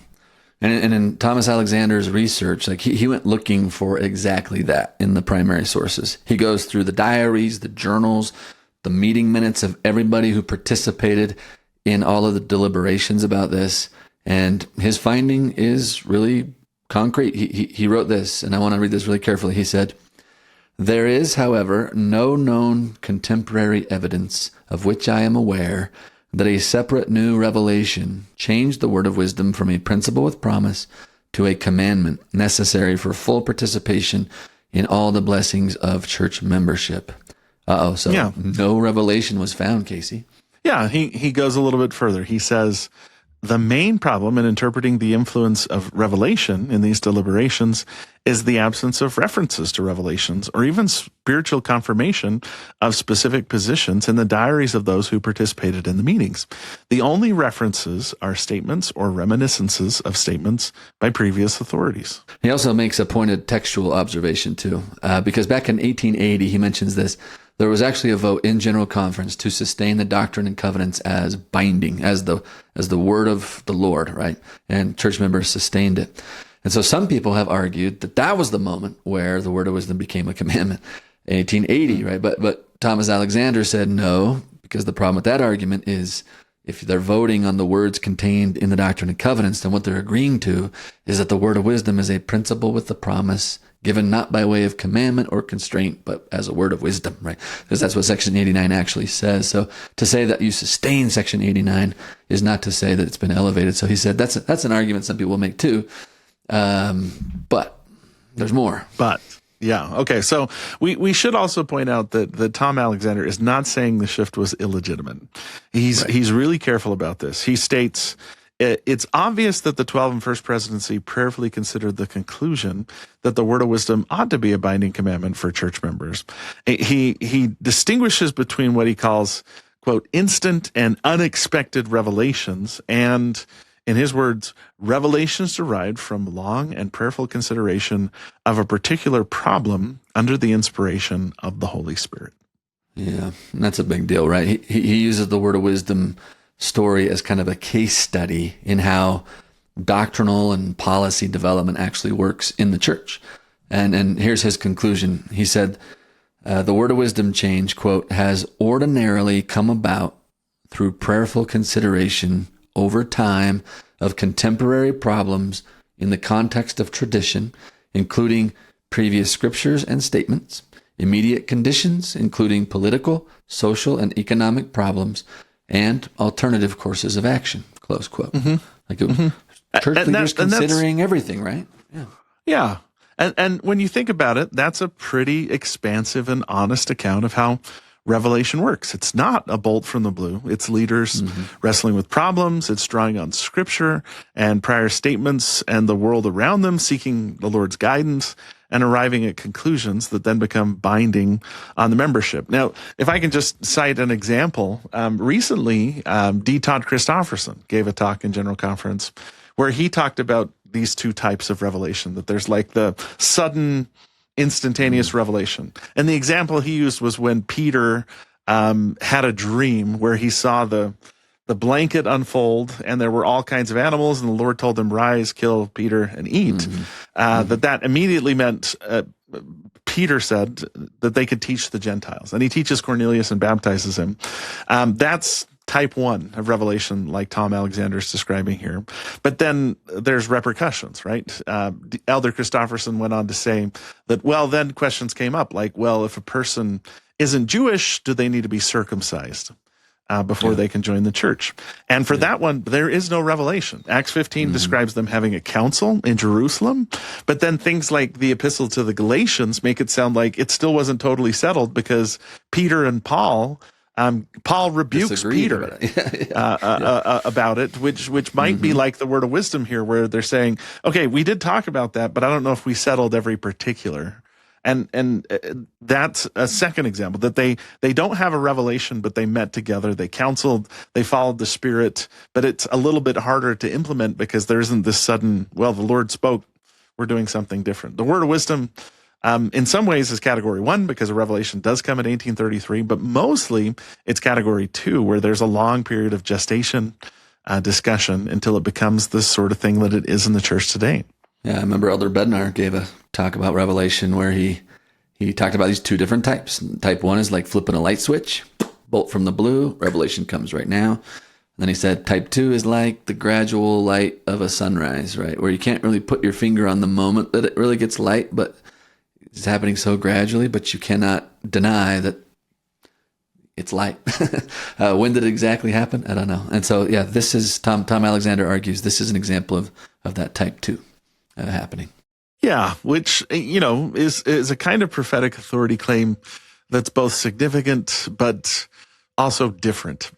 And in Thomas Alexander's research, like he went looking for exactly that in the primary sources. He goes through the diaries, the journals, the meeting minutes of everybody who participated in all of the deliberations about this. And his finding is really concrete. He wrote this, and I want to read this really carefully. He said, "There is, however, no known contemporary evidence of which I am aware that a separate new revelation changed the word of wisdom from a principle with promise to a commandment necessary for full participation in all the blessings of church membership." So no revelation was found, Casey. Yeah, he goes a little bit further. He says, the main problem in interpreting the influence of revelation in these deliberations is the absence of references to revelations or even spiritual confirmation of specific positions in the diaries of those who participated in the meetings. The only references are statements or reminiscences of statements by previous authorities. He also makes a pointed textual observation too, because back in 1880, he mentions this. There was actually a vote in General Conference to sustain the Doctrine and Covenants as binding, as the word of the Lord, right? And church members sustained it. And so some people have argued that that was the moment where the word of wisdom became a commandment. in 1880, right? But Thomas Alexander said no, because the problem with that argument is if they're voting on the words contained in the Doctrine and Covenants, then what they're agreeing to is that the word of wisdom is a principle with the promise given not by way of commandment or constraint, but as a word of wisdom, right? Because that's what Section 89 actually says. So to say that you sustain Section 89 is not to say that it's been elevated. So he said that's an argument some people will make too, but there's more. But yeah, okay. So we should also point out that Tom Alexander is not saying the shift was illegitimate. He's really careful about this. He states, it's obvious that the 12 and First Presidency prayerfully considered the conclusion that the word of wisdom ought to be a binding commandment for church members. He distinguishes between what he calls, quote, instant and unexpected revelations and, in his words, revelations derived from long and prayerful consideration of a particular problem under the inspiration of the Holy Spirit. Yeah, that's a big deal, right? He uses the word of wisdom story as kind of a case study in how doctrinal and policy development actually works in the church. And here's his conclusion. He said, the word of wisdom change, quote, has ordinarily come about through prayerful consideration over time of contemporary problems in the context of tradition, including previous scriptures and statements, immediate conditions, including political, social, and economic problems, and alternative courses of action, close quote. Mm-hmm. Church leaders considering everything, right? Yeah. Yeah. And when you think about it, that's a pretty expansive and honest account of how Revelation works. It's not a bolt from the blue. It's leaders wrestling with problems. It's drawing on scripture and prior statements and the world around them, seeking the Lord's guidance and arriving at conclusions that then become binding on the membership. Now, if I can just cite an example, recently, D. Todd Christofferson gave a talk in General Conference where he talked about these two types of revelation, that there's like the sudden, instantaneous revelation. And the example he used was when Peter had a dream where he saw the blanket unfold and there were all kinds of animals and the Lord told him, rise, kill Peter and eat. That immediately meant Peter said that they could teach the Gentiles. And he teaches Cornelius and baptizes him. That's type 1 of revelation, like Tom Alexander is describing here. But then there's repercussions, right? Elder Christofferson went on to say that, well, then questions came up like, well, if a person isn't Jewish, do they need to be circumcised before they can join the church? And for that one, there is no revelation. Acts 15 describes them having a council in Jerusalem, but then things like the epistle to the Galatians make it sound like it still wasn't totally settled because Peter and Paul rebukes Peter about it, which might be like the word of wisdom here, where they're saying, okay, we did talk about that, but I don't know if we settled every particular. And that's a second example, that they don't have a revelation, but they met together, they counseled, they followed the Spirit, but it's a little bit harder to implement because there isn't this sudden, well, the Lord spoke, we're doing something different. The word of wisdom, in some ways, is category 1 because a revelation does come in 1833, but mostly it's category 2 where there's a long period of gestation, discussion until it becomes this sort of thing that it is in the church today. Yeah, I remember Elder Bednar gave a talk about revelation where he talked about these two different types. Type 1 is like flipping a light switch, bolt from the blue, revelation comes right now. And then he said type 2 is like the gradual light of a sunrise, right? Where you can't really put your finger on the moment that it really gets light, but it's happening so gradually, but you cannot deny that it's light. When did it exactly happen? I don't know. And so, yeah, this is, Tom Alexander argues, this is an example of that type 2 happening. Yeah, which, is a kind of prophetic authority claim that's both significant but also different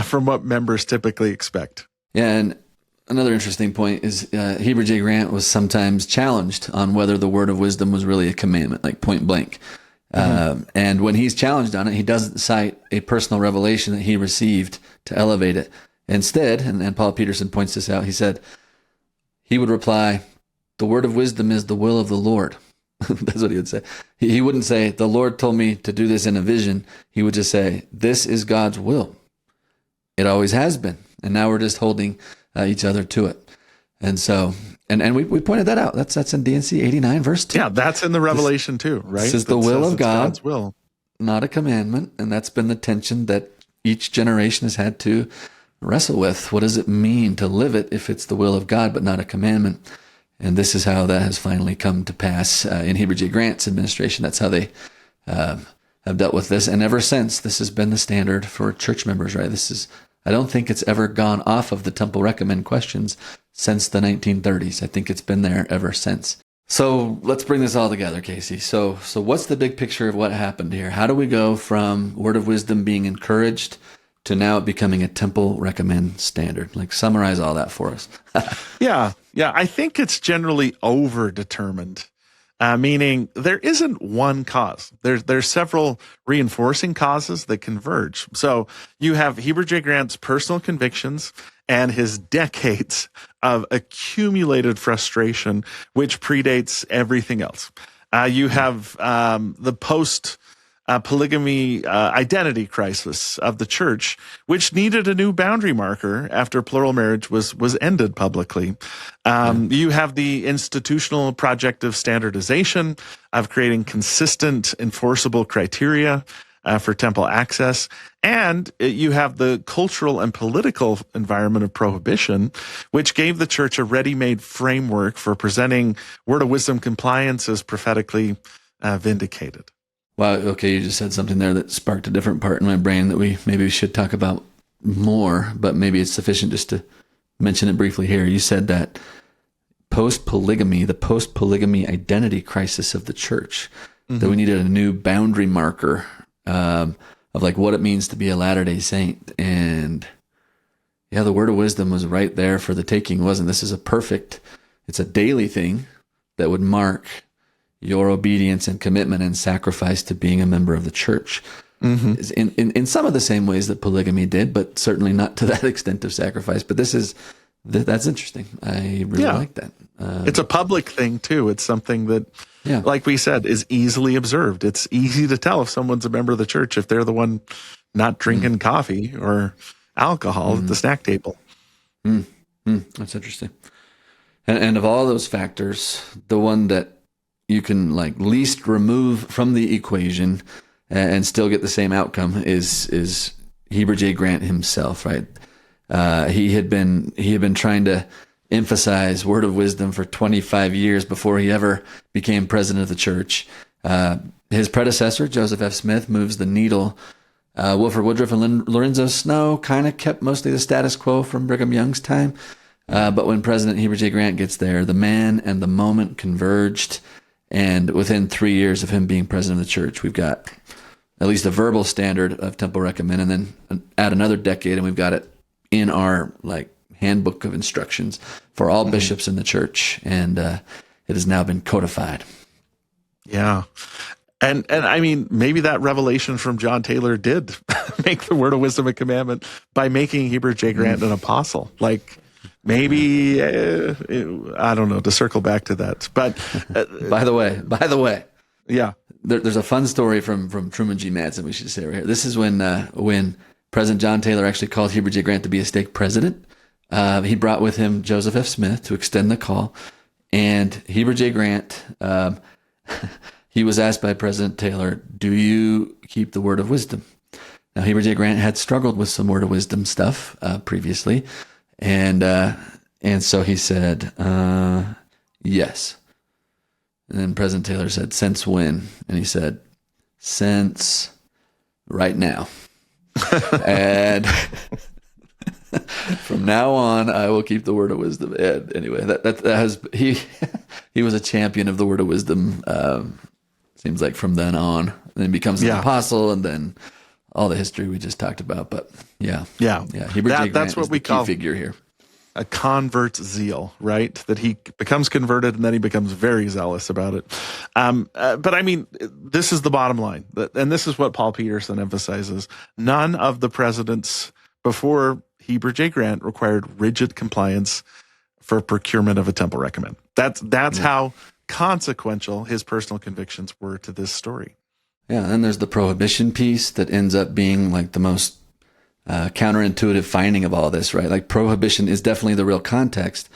from what members typically expect. Yeah, and another interesting point is Heber J. Grant was sometimes challenged on whether the word of wisdom was really a commandment, like point blank. And when he's challenged on it, he doesn't cite a personal revelation that he received to elevate it. Instead, and Paul Peterson points this out, he said, he would reply, the word of wisdom is the will of the Lord. That's what he would say. He wouldn't say, the Lord told me to do this in a vision. He would just say, this is God's will. It always has been. And now we're just holding each other to it. And so, and we pointed that out. That's in D&C 89 verse 2. Yeah, that's in the Revelation too, right? This is the will of God, God's will, not a commandment. And that's been the tension that each generation has had to wrestle with. What does it mean to live it if it's the will of God, but not a commandment? And this is how that has finally come to pass in Heber J. Grant's administration. That's how they have dealt with this. And ever since, this has been the standard for church members, right? I don't think it's ever gone off of the Temple Recommend questions since the 1930s. I think it's been there ever since. So let's bring this all together, Casey. So what's the big picture of what happened here? How do we go from Word of Wisdom being encouraged to now it becoming a Temple Recommend standard? Like, summarize all that for us. Yeah. I think it's generally over-determined, meaning there isn't one cause. There's several reinforcing causes that converge. So you have Heber J. Grant's personal convictions and his decades of accumulated frustration, which predates everything else. You have the post-polygamy identity crisis of the church, which needed a new boundary marker after plural marriage was ended publicly. You have the institutional project of standardization, of creating consistent, enforceable criteria for temple access. And you have the cultural and political environment of prohibition, which gave the church a ready-made framework for presenting Word of Wisdom compliance as prophetically vindicated. Wow. Okay. You just said something there that sparked a different part in my brain that we should talk about more, but maybe it's sufficient just to mention it briefly here. You said that the post-polygamy identity crisis of the church, that we needed a new boundary marker of like what it means to be a Latter-day Saint. And yeah, the Word of Wisdom was right there for the taking, wasn't it? It's a daily thing that would mark your obedience and commitment and sacrifice to being a member of the church. In some of the same ways that polygamy did, but certainly not to that extent of sacrifice. But that's interesting. I really like that. It's a public thing too. It's something that, like we said, is easily observed. It's easy to tell if someone's a member of the church if they're the one not drinking coffee or alcohol at the snack table. That's interesting. And of all those factors, the one that you can like least remove from the equation and still get the same outcome is Heber J. Grant himself, right? He had been trying to emphasize Word of Wisdom for 25 years before he ever became president of the church. His predecessor, Joseph F. Smith, moves the needle. Wilford Woodruff and Lorenzo Snow kind of kept mostly the status quo from Brigham Young's time. But when President Heber J. Grant gets there, the man and the moment converged. And within 3 years of him being president of the church, we've got at least a verbal standard of Temple Recommend, and then add another decade, and we've got it in our like handbook of instructions for all bishops in the church, and it has now been codified. Yeah. And I mean, maybe that revelation from John Taylor did make the Word of Wisdom a commandment by making Heber J. Grant an apostle. Like, maybe, I don't know, to circle back to that. But by the way, yeah, there's a fun story from Truman G. Madsen we should say right here. This is when President John Taylor actually called Heber J. Grant to be a stake president. He brought with him Joseph F. Smith to extend the call. And Heber J. Grant, he was asked by President Taylor, do you keep the Word of Wisdom? Now, Heber J. Grant had struggled with some Word of Wisdom stuff previously. And so he said, yes. And then President Taylor said, since when? And he said, since right now. And from now on, I will keep the Word of Wisdom. And anyway, he was a champion of the Word of Wisdom. Seems like from then on, and then becomes an apostle, and then all the history we just talked about. But yeah. Heber J. Grant that's what is we the call key figure here. A convert's zeal, right? That he becomes converted and then he becomes very zealous about it. But I mean, this is the bottom line. And this is what Paul Peterson emphasizes. None of the presidents before Heber J. Grant required rigid compliance for procurement of a temple recommend. That's how consequential his personal convictions were to this story. Yeah, and there's the prohibition piece that ends up being like the most counterintuitive finding of all this, right? Like prohibition is definitely the real context,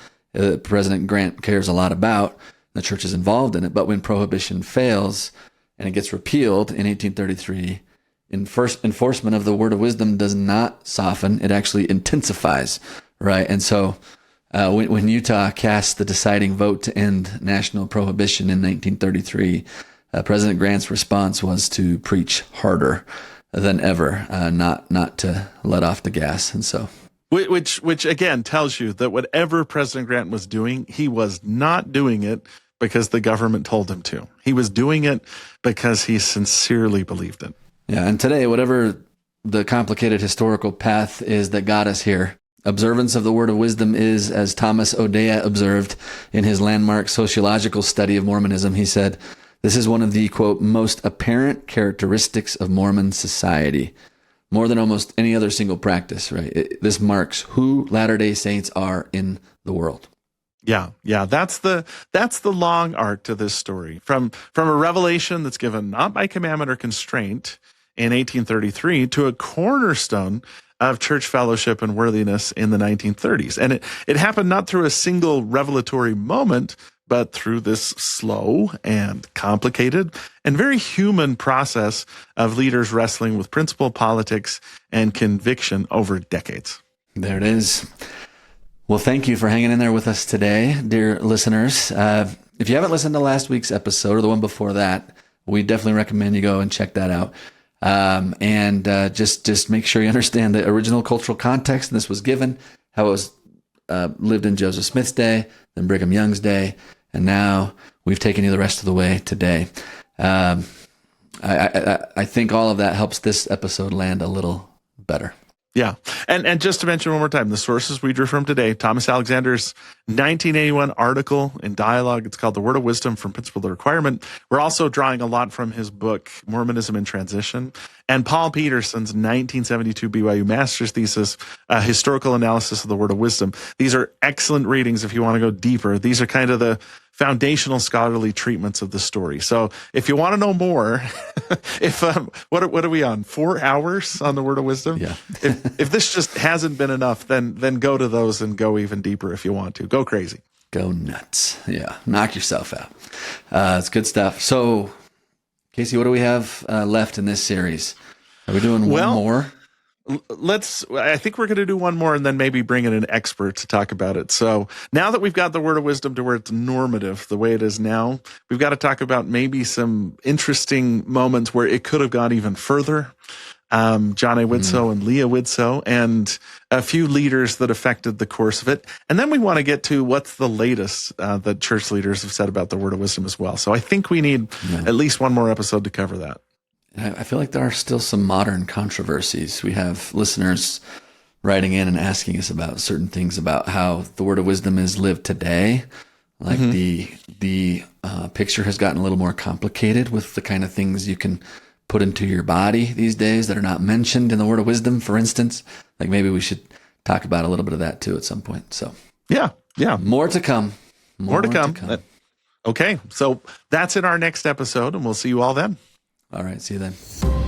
President Grant cares a lot about. The church is involved in it. But when prohibition fails and it gets repealed in 1833, enforcement of the word of wisdom does not soften. It actually intensifies, right? And so when Utah cast the deciding vote to end national prohibition in 1933, President Grant's response was to preach harder than ever, not to let off the gas. And so, which again tells you that whatever President Grant was doing, he was not doing it because the government told him to. He was doing it because he sincerely believed it. Yeah, and today, whatever the complicated historical path is that got us here, observance of the word of wisdom is, as Thomas O'Dea observed in his landmark sociological study of Mormonism, he said, this is one of the, quote, most apparent characteristics of Mormon society, more than almost any other single practice, right? This marks who Latter-day Saints are in the world. Yeah. That's the long arc to this story. From a revelation that's given not by commandment or constraint in 1833 to a cornerstone of church fellowship and worthiness in the 1930s. And it happened not through a single revelatory moment, but through this slow and complicated and very human process of leaders wrestling with principle, politics, and conviction over decades. There it is. Well, thank you for hanging in there with us today, dear listeners. If you haven't listened to last week's episode or the one before that, we definitely recommend you go and check that out. And just make sure you understand the original cultural context this was given, how it was lived in Joseph Smith's day, then Brigham Young's day, and now we've taken you the rest of the way today. I think all of that helps this episode land a little better. Yeah. And just to mention one more time, the sources we drew from today, Thomas Alexander's 1981 article in Dialogue. It's called The Word of Wisdom from Principle to Requirement. We're also drawing a lot from his book, Mormonism in Transition, and Paul Peterson's 1972 BYU master's thesis, Historical Analysis of the Word of Wisdom. These are excellent readings if you want to go deeper. These are kind of the foundational scholarly treatments of the story. So if you want to know more, what are we on? 4 hours on the Word of Wisdom? Yeah. if this just hasn't been enough, then go to those and go even deeper if you want to. Go crazy. Go nuts. Yeah. Knock yourself out. It's good stuff. So, Casey, what do we have left in this series? Are we doing one more? I think we're going to do one more and then maybe bring in an expert to talk about it. So now that we've got the Word of Wisdom to where it's normative the way it is now, we've got to talk about maybe some interesting moments where it could have gone even further. John A. Widtsoe and Leah Widtsoe and a few leaders that affected the course of it. And then we want to get to what's the latest that church leaders have said about the Word of Wisdom as well. So I think we need at least one more episode to cover that. I feel like there are still some modern controversies. We have listeners writing in and asking us about certain things about how the Word of Wisdom is lived today. Like the picture has gotten a little more complicated with the kind of things you can put into your body these days that are not mentioned in the Word of Wisdom, for instance. Like maybe we should talk about a little bit of that too at some point. So yeah. More to come. More to come. Okay. So that's in our next episode and we'll see you all then. All right. See you then.